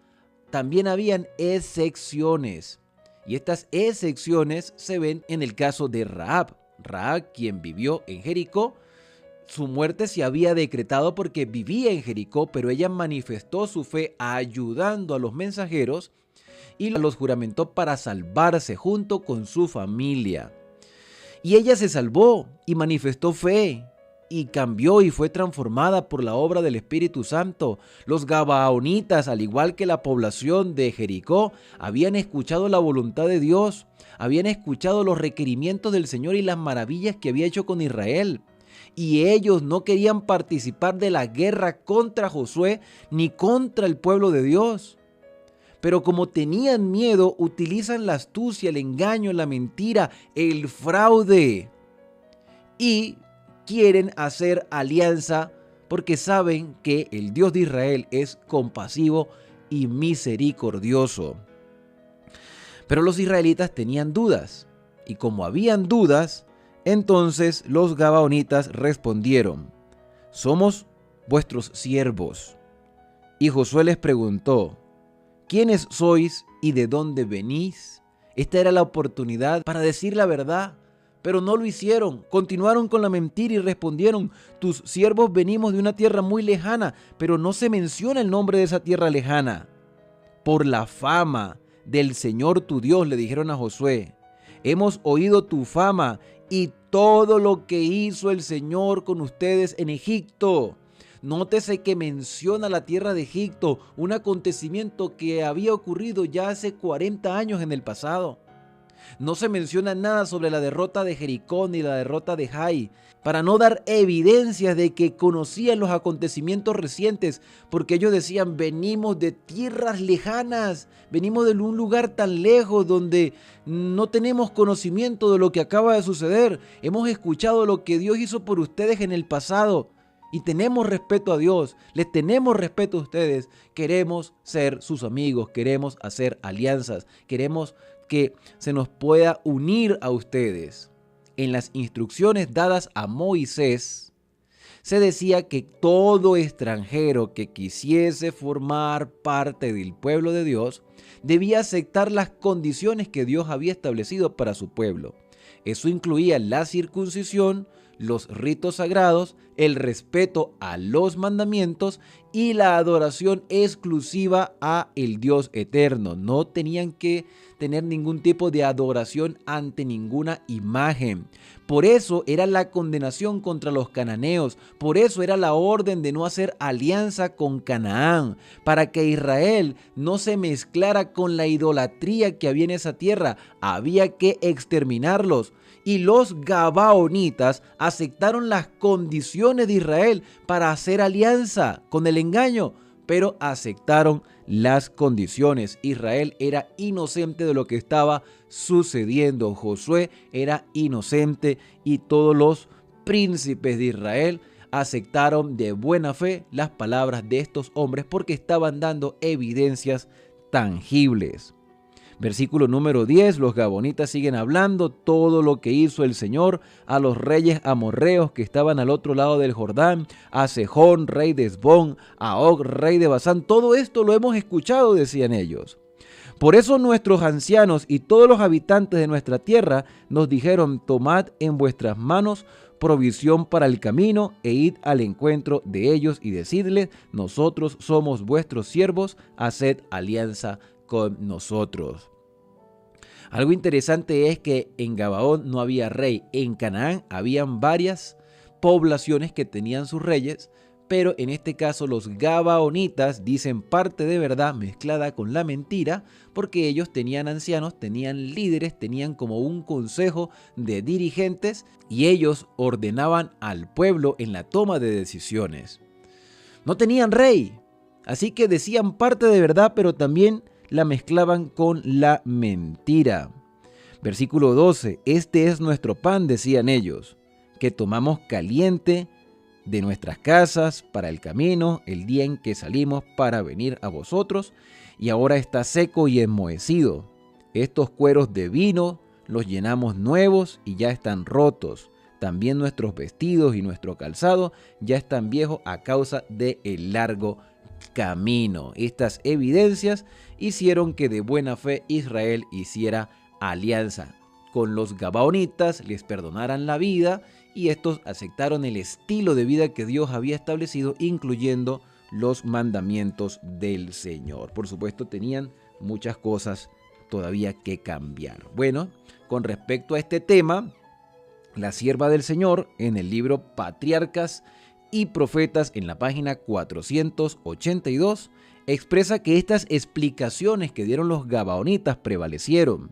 también habían excepciones. Y estas excepciones se ven en el caso de Rahab. Rahab, quien vivió en Jericó, su muerte se había decretado porque vivía en Jericó, pero ella manifestó su fe ayudando a los mensajeros y los juramentó para salvarse junto con su familia. Y ella se salvó y manifestó fe y cambió y fue transformada por la obra del Espíritu Santo. Los gabaonitas, al igual que la población de Jericó, habían escuchado la voluntad de Dios, habían escuchado los requerimientos del Señor y las maravillas que había hecho con Israel. Y ellos no querían participar de la guerra contra Josué ni contra el pueblo de Dios. Pero como tenían miedo, utilizan la astucia, el engaño, la mentira, el fraude. Y quieren hacer alianza porque saben que el Dios de Israel es compasivo y misericordioso. Pero los israelitas tenían dudas, y como habían dudas, entonces los gabaonitas respondieron: somos vuestros siervos. Y Josué les preguntó: ¿quiénes sois y de dónde venís? Esta era la oportunidad para decir la verdad, pero no lo hicieron. Continuaron con la mentira y respondieron: tus siervos venimos de una tierra muy lejana, pero no se menciona el nombre de esa tierra lejana. Por la fama del Señor tu Dios, le dijeron a Josué, hemos oído tu fama y todo lo que hizo el Señor con ustedes en Egipto. Nótese que menciona la tierra de Egipto, un acontecimiento que había ocurrido ya hace 40 años en el pasado. No se menciona nada sobre la derrota de Jericó ni la derrota de Jai, para no dar evidencias de que conocían los acontecimientos recientes, porque ellos decían: venimos de tierras lejanas, venimos de un lugar tan lejos donde no tenemos conocimiento de lo que acaba de suceder. Hemos escuchado lo que Dios hizo por ustedes en el pasado y tenemos respeto a Dios, les tenemos respeto a ustedes, queremos ser sus amigos, queremos hacer alianzas, queremos que se nos pueda unir a ustedes. En las instrucciones dadas a Moisés, se decía que todo extranjero que quisiese formar parte del pueblo de Dios debía aceptar las condiciones que Dios había establecido para su pueblo. Eso incluía la circuncisión, los ritos sagrados, el respeto a los mandamientos y la adoración exclusiva a el Dios eterno. No tenían que tener ningún tipo de adoración ante ninguna imagen. Por eso era la condenación contra los cananeos. Por eso era la orden de no hacer alianza con Canaán, para que Israel no se mezclara con la idolatría que había en esa tierra. Había que exterminarlos. Y los gabaonitas aceptaron las condiciones de Israel para hacer alianza con el engaño. pero aceptaron las condiciones. Israel era inocente de lo que estaba sucediendo. Josué era inocente y todos los príncipes de Israel aceptaron de buena fe las palabras de estos hombres porque estaban dando evidencias tangibles. Versículo número 10, los gabonitas siguen hablando todo lo que hizo el Señor a los reyes amorreos que estaban al otro lado del Jordán, a Sejón, rey de Hesbón, a Og, rey de Basán. Todo esto lo hemos escuchado, decían ellos. Por eso nuestros ancianos y todos los habitantes de nuestra tierra nos dijeron: tomad en vuestras manos provisión para el camino e id al encuentro de ellos y decidles: nosotros somos vuestros siervos, haced alianza con nosotros. Algo interesante es que en Gabaón no había rey. En Canaán habían varias poblaciones que tenían sus reyes, pero en este caso los gabaonitas dicen parte de verdad mezclada con la mentira, porque ellos tenían ancianos, tenían líderes, tenían como un consejo de dirigentes y ellos ordenaban al pueblo en la toma de decisiones. No tenían rey, así que decían parte de verdad, pero también la mezclaban con la mentira. Versículo 12, este es nuestro pan, decían ellos, que tomamos caliente de nuestras casas para el camino, el día en que salimos para venir a vosotros, y ahora está seco y enmohecido. Estos cueros de vino los llenamos nuevos y ya están rotos. También nuestros vestidos y nuestro calzado ya están viejos a causa del largo camino. Estas evidencias hicieron que de buena fe Israel hiciera alianza con los gabaonitas, les perdonaran la vida y estos aceptaron el estilo de vida que Dios había establecido, incluyendo los mandamientos del Señor. Por supuesto, tenían muchas cosas todavía que cambiar. Bueno, con respecto a este tema, la sierva del Señor en el libro Patriarcas y Profetas en la página 482 expresa que estas explicaciones que dieron los gabaonitas prevalecieron.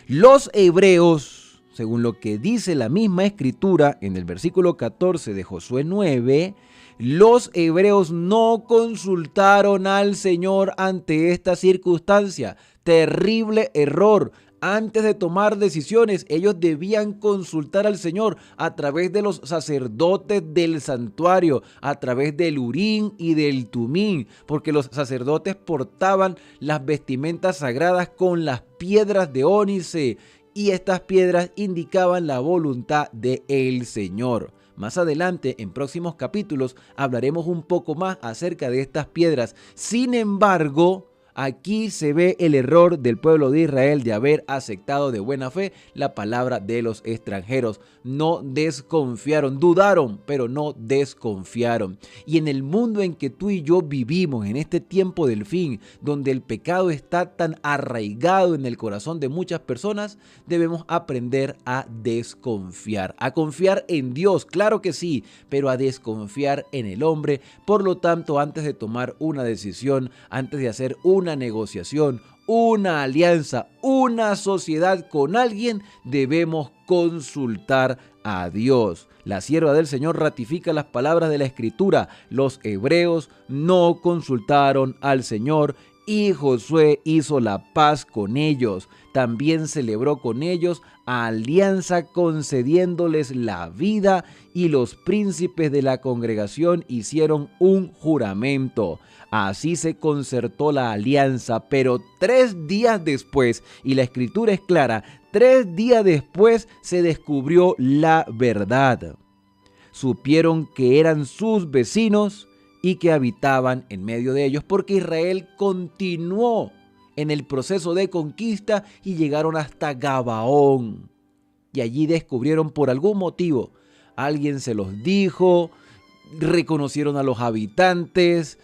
Los hebreos, según lo que dice la misma escritura en el versículo 14 de Josué 9, los hebreos no consultaron al Señor ante esta circunstancia. Terrible error. Antes de tomar decisiones, ellos debían consultar al Señor a través de los sacerdotes del santuario, a través del Urín y del Tumín, porque los sacerdotes portaban las vestimentas sagradas con las piedras de ónice, y estas piedras indicaban la voluntad del Señor. Más adelante, en próximos capítulos, hablaremos un poco más acerca de estas piedras. Sin embargo, aquí se ve el error del pueblo de Israel de haber aceptado de buena fe la palabra de los extranjeros. No desconfiaron, dudaron, pero no desconfiaron. Y en el mundo en que tú y yo vivimos, en este tiempo del fin, donde el pecado está tan arraigado en el corazón de muchas personas, debemos aprender a desconfiar. A confiar en Dios, claro que sí, pero a desconfiar en el hombre. Por lo tanto, antes de tomar una decisión, antes de hacer una negociación, una alianza, una sociedad con alguien, debemos consultar a Dios. La sierva del Señor ratifica las palabras de la Escritura. Los hebreos no consultaron al Señor y Josué hizo la paz con ellos. También celebró con ellos alianza concediéndoles la vida, y los príncipes de la congregación hicieron un juramento. Así se concertó la alianza, pero 3 días después, y la escritura es clara, 3 días después se descubrió la verdad. Supieron que eran sus vecinos y que habitaban en medio de ellos, porque Israel continuó en el proceso de conquista y llegaron hasta Gabaón. Y allí descubrieron por algún motivo, alguien se los dijo, reconocieron a los habitantes.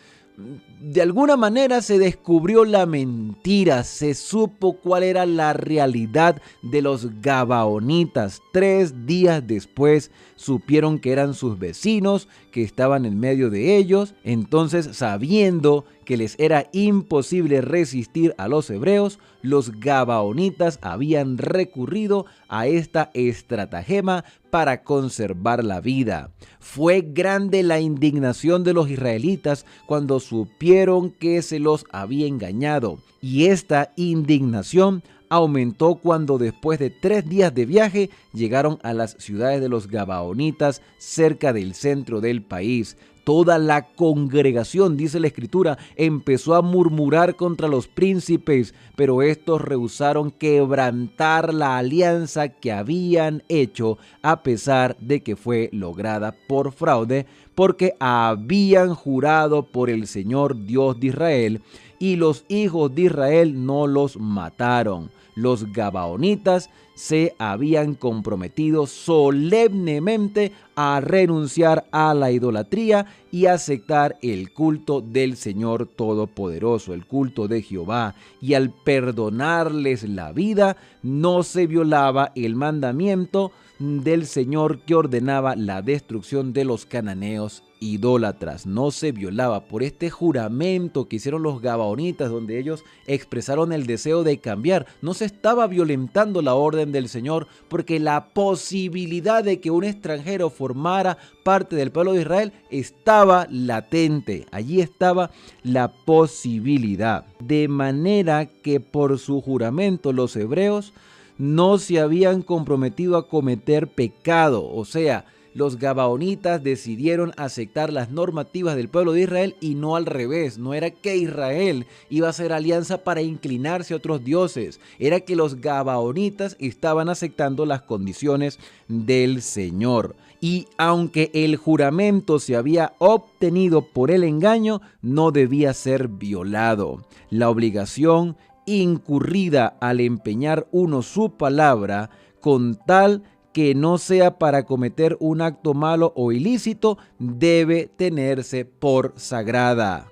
De alguna manera se descubrió la mentira, se supo cuál era la realidad de los gabaonitas. 3 días después supieron que eran sus vecinos, que estaban en medio de ellos. Entonces, sabiendo que les era imposible resistir a los hebreos, los gabaonitas habían recurrido a esta estratagema para conservar la vida. Fue grande la indignación de los israelitas cuando supieron que se los había engañado, y esta indignación aumentó cuando después de 3 días de viaje llegaron a las ciudades de los gabaonitas cerca del centro del país. Toda la congregación, dice la Escritura, empezó a murmurar contra los príncipes, pero estos rehusaron quebrantar la alianza que habían hecho, a pesar de que fue lograda por fraude, porque habían jurado por el Señor Dios de Israel, y los hijos de Israel no los mataron. Los gabaonitas se habían comprometido solemnemente a renunciar a la idolatría y aceptar el culto del Señor Todopoderoso, el culto de Jehová, y al perdonarles la vida no se violaba el mandamiento del Señor que ordenaba la destrucción de los cananeos idólatras. No se violaba por este juramento que hicieron los gabaonitas, donde ellos expresaron el deseo de cambiar. No se estaba violentando la orden del Señor, porque la posibilidad de que un extranjero formara parte del pueblo de Israel estaba latente. Allí estaba la posibilidad. De manera que por su juramento los hebreos no se habían comprometido a cometer pecado. O sea, los gabaonitas decidieron aceptar las normativas del pueblo de Israel y no al revés. No era que Israel iba a hacer alianza para inclinarse a otros dioses. Era que los gabaonitas estaban aceptando las condiciones del Señor. Y aunque el juramento se había obtenido por el engaño, no debía ser violado. La obligación incurrida al empeñar uno su palabra, con tal que no sea para cometer un acto malo o ilícito, debe tenerse por sagrada.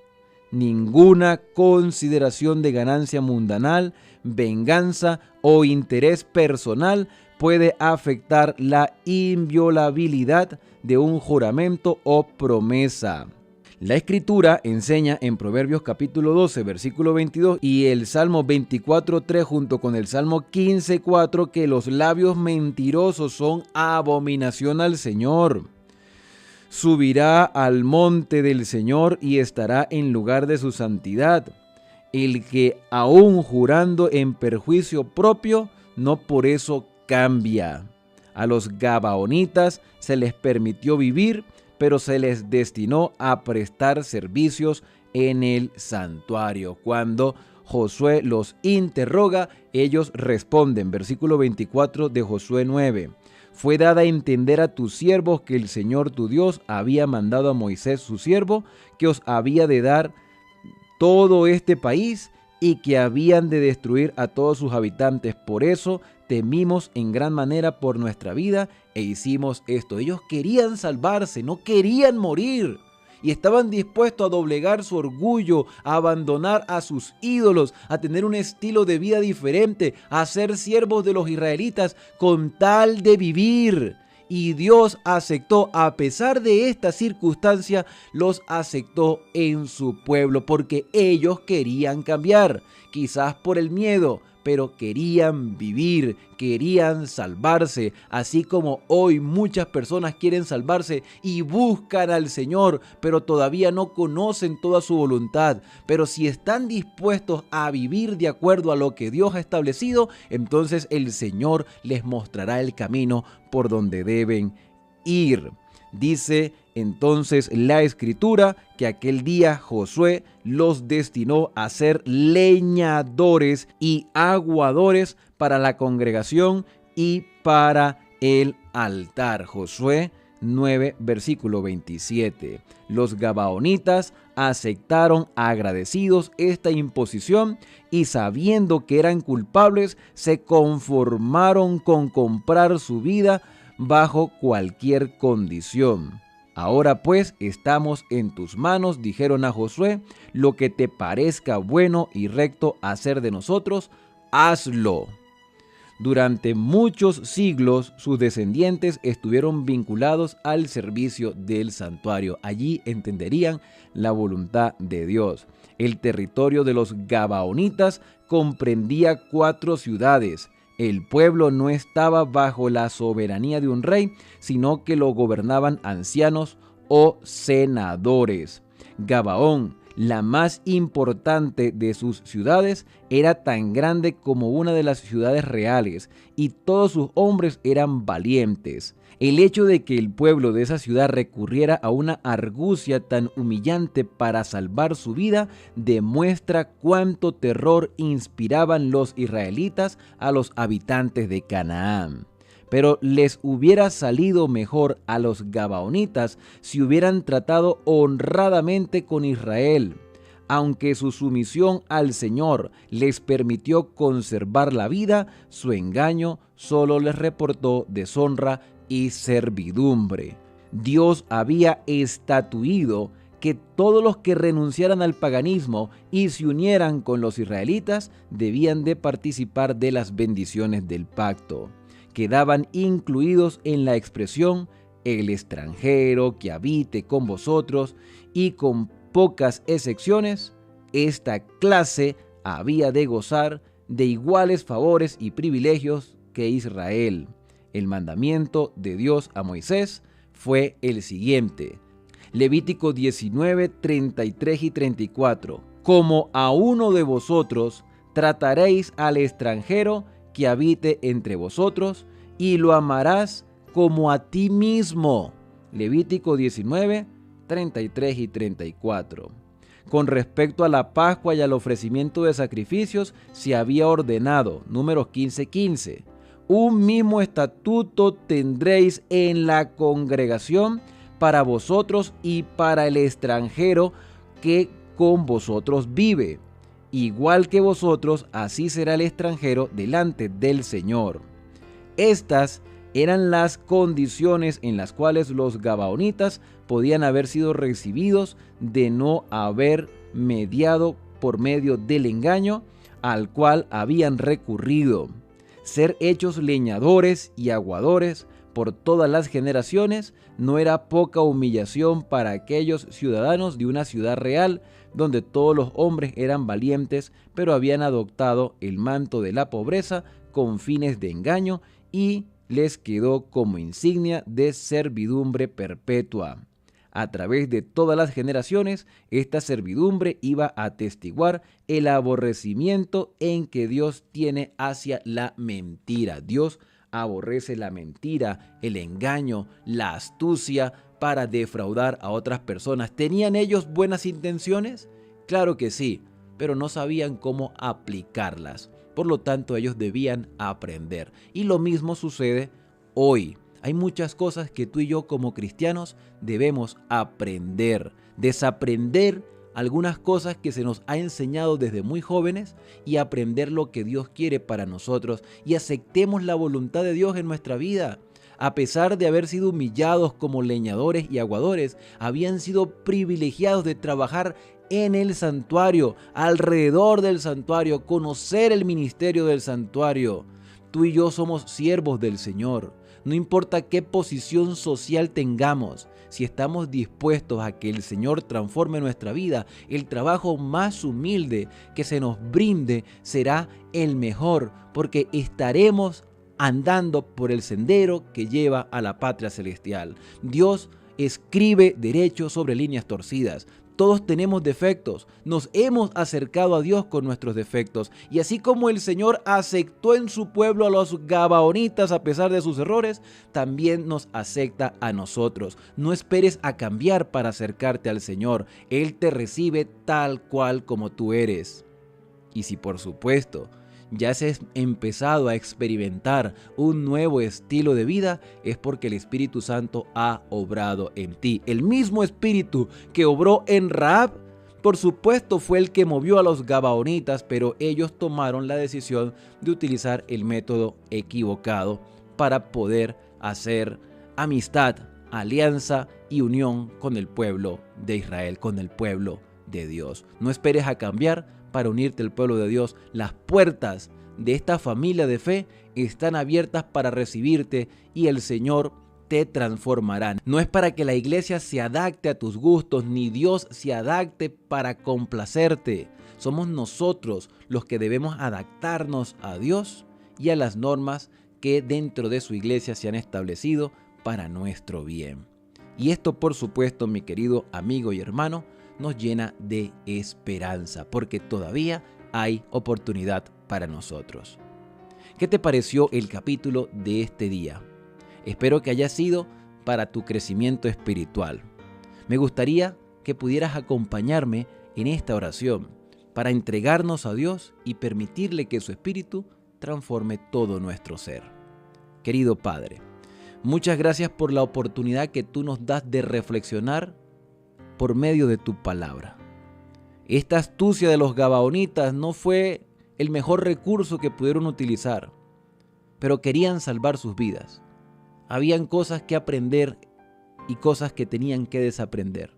Ninguna consideración de ganancia mundanal, venganza o interés personal puede afectar la inviolabilidad de un juramento o promesa. La Escritura enseña en Proverbios capítulo 12, versículo 22 y el Salmo 24:3 junto con el Salmo 15:4 que los labios mentirosos son abominación al Señor. Subirá al monte del Señor y estará en lugar de su santidad. El que aún jurando en perjuicio propio, no por eso cambia. A los gabaonitas se les permitió vivir, pero se les destinó a prestar servicios en el santuario. Cuando Josué los interroga, ellos responden. Versículo 24 de Josué 9. Fue dada a entender a tus siervos que el Señor tu Dios había mandado a Moisés su siervo, que os había de dar todo este país y que habían de destruir a todos sus habitantes. Por eso temimos en gran manera por nuestra vida e hicimos esto. Ellos querían salvarse, no querían morir. Y estaban dispuestos a doblegar su orgullo, a abandonar a sus ídolos, a tener un estilo de vida diferente, a ser siervos de los israelitas con tal de vivir. Y Dios aceptó, a pesar de esta circunstancia, los aceptó en su pueblo porque ellos querían cambiar, quizás por el miedo, pero querían vivir, querían salvarse, así como hoy muchas personas quieren salvarse y buscan al Señor, pero todavía no conocen toda su voluntad. Pero si están dispuestos a vivir de acuerdo a lo que Dios ha establecido, entonces el Señor les mostrará el camino por donde deben ir. Dice entonces la Escritura que aquel día Josué los destinó a ser leñadores y aguadores para la congregación y para el altar. Josué 9, versículo 27. Los gabaonitas aceptaron agradecidos esta imposición y sabiendo que eran culpables, se conformaron con comprar su vida bajo cualquier condición. Ahora pues estamos en tus manos, dijeron a Josué, lo que te parezca bueno y recto hacer de nosotros, hazlo. Durante muchos siglos sus descendientes estuvieron vinculados al servicio del santuario. Allí entenderían la voluntad de Dios. El territorio de los gabaonitas comprendía 4 ciudades. El pueblo no estaba bajo la soberanía de un rey, sino que lo gobernaban ancianos o senadores. Gabaón, la más importante de sus ciudades, era tan grande como una de las ciudades reales, y todos sus hombres eran valientes. El hecho de que el pueblo de esa ciudad recurriera a una argucia tan humillante para salvar su vida demuestra cuánto terror inspiraban los israelitas a los habitantes de Canaán. Pero les hubiera salido mejor a los gabaonitas si hubieran tratado honradamente con Israel. Aunque su sumisión al Señor les permitió conservar la vida, su engaño solo les reportó deshonra y servidumbre. Dios había estatuido que todos los que renunciaran al paganismo y se unieran con los israelitas debían de participar de las bendiciones del pacto. Quedaban incluidos en la expresión el extranjero que habite con vosotros, y con pocas excepciones, esta clase había de gozar de iguales favores y privilegios que Israel. El mandamiento de Dios a Moisés fue el siguiente. Levítico 19, 33 y 34. Como a uno de vosotros trataréis al extranjero que habite entre vosotros, y lo amarás como a ti mismo. Levítico 19, 33 y 34. Con respecto a la Pascua y al ofrecimiento de sacrificios, se había ordenado, Números 15:15, un mismo estatuto tendréis en la congregación para vosotros y para el extranjero que con vosotros vive. Igual que vosotros, así será el extranjero delante del Señor. Estas eran las condiciones en las cuales los gabaonitas podían haber sido recibidos de no haber mediado por medio del engaño al cual habían recurrido. Ser hechos leñadores y aguadores por todas las generaciones no era poca humillación para aquellos ciudadanos de una ciudad real donde todos los hombres eran valientes, pero habían adoptado el manto de la pobreza con fines de engaño y les quedó como insignia de servidumbre perpetua. A través de todas las generaciones, esta servidumbre iba a atestiguar el aborrecimiento en que Dios tiene hacia la mentira. Dios aborrece la mentira, el engaño, la astucia para defraudar a otras personas. ¿Tenían ellos buenas intenciones? Claro que sí, pero no sabían cómo aplicarlas. Por lo tanto, ellos debían aprender. Y lo mismo sucede hoy. Hay muchas cosas que tú y yo como cristianos debemos aprender, desaprender algunas cosas que se nos ha enseñado desde muy jóvenes y aprender lo que Dios quiere para nosotros y aceptemos la voluntad de Dios en nuestra vida. A pesar de haber sido humillados como leñadores y aguadores, habían sido privilegiados de trabajar en el santuario, alrededor del santuario, conocer el ministerio del santuario. Tú y yo somos siervos del Señor. No importa qué posición social tengamos, si estamos dispuestos a que el Señor transforme nuestra vida, el trabajo más humilde que se nos brinde será el mejor, porque estaremos andando por el sendero que lleva a la patria celestial. Dios escribe derecho sobre líneas torcidas. Todos tenemos defectos, nos hemos acercado a Dios con nuestros defectos, y así como el Señor aceptó en su pueblo a los gabaonitas a pesar de sus errores, también nos acepta a nosotros. No esperes a cambiar para acercarte al Señor, Él te recibe tal cual como tú eres. Y si por supuesto ya has empezado a experimentar un nuevo estilo de vida, es porque el Espíritu Santo ha obrado en ti. El mismo Espíritu que obró en Rahab, por supuesto, fue el que movió a los gabaonitas, pero ellos tomaron la decisión de utilizar el método equivocado para poder hacer amistad, alianza y unión con el pueblo de Israel, con el pueblo de Dios. No esperes a cambiar para unirte al pueblo de Dios. Las puertas de esta familia de fe están abiertas para recibirte y el Señor te transformará. No es para que la iglesia se adapte a tus gustos, ni Dios se adapte para complacerte. Somos nosotros los que debemos adaptarnos a Dios y a las normas que dentro de su iglesia se han establecido para nuestro bien. Y esto, por supuesto, mi querido amigo y hermano, nos llena de esperanza, porque todavía hay oportunidad para nosotros. ¿Qué te pareció el capítulo de este día? Espero que haya sido para tu crecimiento espiritual. Me gustaría que pudieras acompañarme en esta oración para entregarnos a Dios y permitirle que su Espíritu transforme todo nuestro ser. Querido Padre, muchas gracias por la oportunidad que tú nos das de reflexionar por medio de tu palabra. Esta astucia de los gabaonitas no fue el mejor recurso que pudieron utilizar, pero querían salvar sus vidas. Habían cosas que aprender y cosas que tenían que desaprender.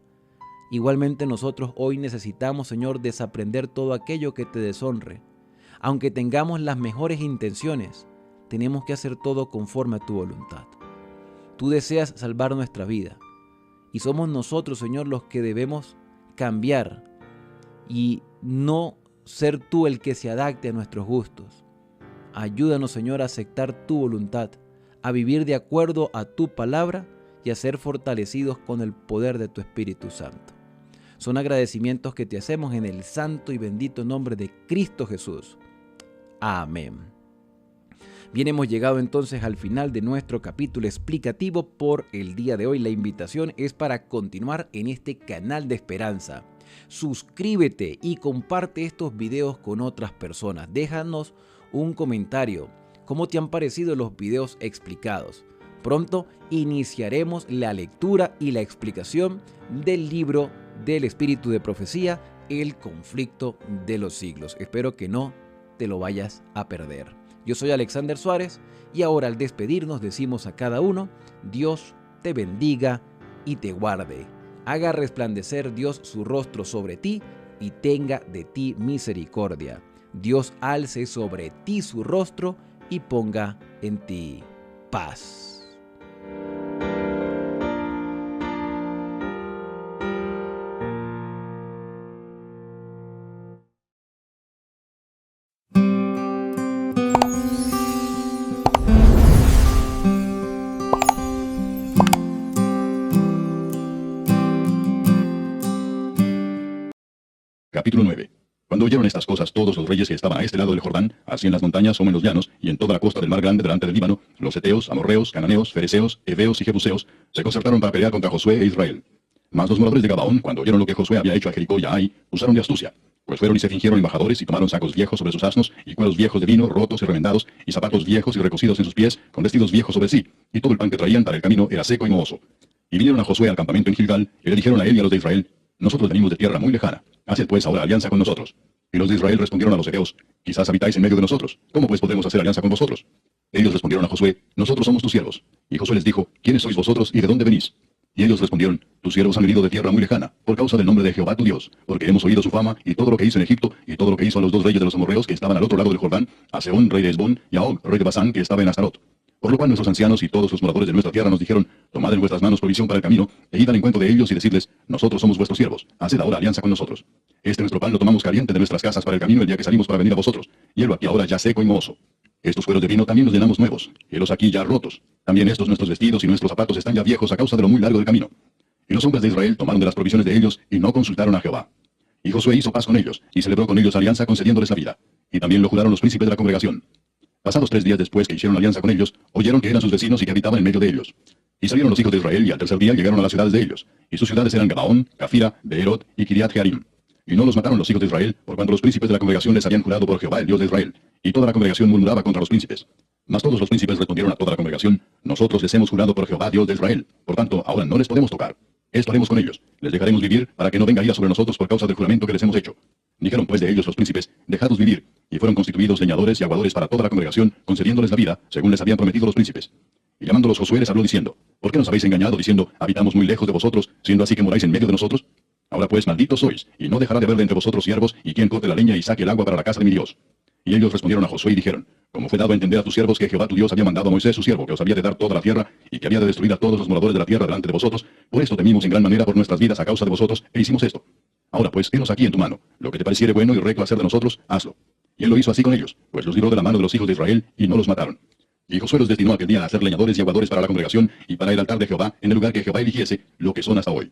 Igualmente nosotros hoy necesitamos, Señor, desaprender todo aquello que te deshonre. Aunque tengamos las mejores intenciones, tenemos que hacer todo conforme a tu voluntad. Tú deseas salvar nuestra vida y somos nosotros, Señor, los que debemos cambiar y no ser tú el que se adapte a nuestros gustos. Ayúdanos, Señor, a aceptar tu voluntad, a vivir de acuerdo a tu palabra y a ser fortalecidos con el poder de tu Espíritu Santo. Son agradecimientos que te hacemos en el santo y bendito nombre de Cristo Jesús. Amén. Bien, hemos llegado entonces al final de nuestro capítulo explicativo por el día de hoy. La invitación es para continuar en este canal de esperanza. Suscríbete y comparte estos videos con otras personas. Déjanos un comentario. ¿Cómo te han parecido los videos explicados? Pronto iniciaremos la lectura y la explicación del libro del Espíritu de Profecía, El conflicto de los siglos. Espero que no te lo vayas a perder. Yo soy Alexander Suárez y ahora al despedirnos decimos a cada uno: Dios te bendiga y te guarde. Haga resplandecer Dios su rostro sobre ti y tenga de ti misericordia. Dios alce sobre ti su rostro y ponga en ti paz. Capítulo 9. Cuando oyeron estas cosas todos los reyes que estaban a este lado del Jordán, así en las montañas como en los llanos, y en toda la costa del mar grande delante del Líbano, los heteos, amorreos, cananeos, fereceos, heveos y jebuseos, se concertaron para pelear contra Josué e Israel. Mas los moradores de Gabaón, cuando oyeron lo que Josué había hecho a Jericó y a Ai, usaron de astucia, pues fueron y se fingieron embajadores y tomaron sacos viejos sobre sus asnos, y cueros viejos de vino, rotos y remendados, y zapatos viejos y recocidos en sus pies, con vestidos viejos sobre sí, y todo el pan que traían para el camino era seco y mohoso. Y vinieron a Josué al campamento en Gilgal, y le dijeron a él y a los de Israel: nosotros venimos de tierra muy lejana, haced pues ahora alianza con nosotros. Y los de Israel respondieron a los heteos: quizás habitáis en medio de nosotros, ¿cómo pues podemos hacer alianza con vosotros? Ellos respondieron a Josué: nosotros somos tus siervos. Y Josué les dijo: ¿quiénes sois vosotros y de dónde venís? Y ellos respondieron: tus siervos han venido de tierra muy lejana, por causa del nombre de Jehová tu Dios, porque hemos oído su fama y todo lo que hizo en Egipto, y todo lo que hizo a los dos reyes de los amorreos que estaban al otro lado del Jordán, a Sehón, rey de Hesbón, y a Og, rey de Basán, que estaba en Astarot. Por lo cual nuestros ancianos y todos los moradores de nuestra tierra nos dijeron: tomad en vuestras manos provisión para el camino, e id al encuentro de ellos y decidles: nosotros somos vuestros siervos, haced ahora alianza con nosotros. Este nuestro pan lo tomamos caliente de nuestras casas para el camino el día que salimos para venir a vosotros, y helo aquí ahora ya seco y mohoso. Estos cueros de vino también los llenamos nuevos, helos aquí ya rotos. También estos nuestros vestidos y nuestros zapatos están ya viejos a causa de lo muy largo del camino. Y los hombres de Israel tomaron de las provisiones de ellos y no consultaron a Jehová. Y Josué hizo paz con ellos, y celebró con ellos alianza concediéndoles la vida. Y también lo juraron los príncipes de la congregación. Pasados 3 días después que hicieron alianza con ellos, oyeron que eran sus vecinos y que habitaban en medio de ellos. Y salieron los hijos de Israel, y al tercer día llegaron a las ciudades de ellos. Y sus ciudades eran Gabaón, Cafira, Beerot y Kiriat Jearim. Y no los mataron los hijos de Israel, por cuanto los príncipes de la congregación les habían jurado por Jehová, el Dios de Israel. Y toda la congregación murmuraba contra los príncipes. Mas todos los príncipes respondieron a toda la congregación: nosotros les hemos jurado por Jehová, Dios de Israel. Por tanto, ahora no les podemos tocar. Esto haremos con ellos. Les dejaremos vivir para que no venga ira sobre nosotros por causa del juramento que les hemos hecho. Dijeron pues de ellos los príncipes: dejadlos vivir. Y fueron constituidos leñadores y aguadores para toda la congregación, concediéndoles la vida, según les habían prometido los príncipes. Y llamándolos Josué les habló diciendo: ¿por qué nos habéis engañado diciendo: habitamos muy lejos de vosotros, siendo así que moráis en medio de nosotros? Ahora pues malditos sois, y no dejará de haber de entre vosotros siervos, y quien corte la leña y saque el agua para la casa de mi Dios. Y ellos respondieron a Josué y dijeron: como fue dado a entender a tus siervos que Jehová tu Dios había mandado a Moisés su siervo, que os había de dar toda la tierra, y que había de destruir a todos los moradores de la tierra delante de vosotros, por esto temimos en gran manera por nuestras vidas a causa de vosotros, e hicimos esto. Ahora pues, henos aquí en tu mano. Lo que te pareciere bueno y recto hacer de nosotros, hazlo. Y él lo hizo así con ellos, pues los libró de la mano de los hijos de Israel, y no los mataron. Y Josué los destinó aquel día a ser leñadores y aguadores para la congregación, y para el altar de Jehová, en el lugar que Jehová eligiese, lo que son hasta hoy.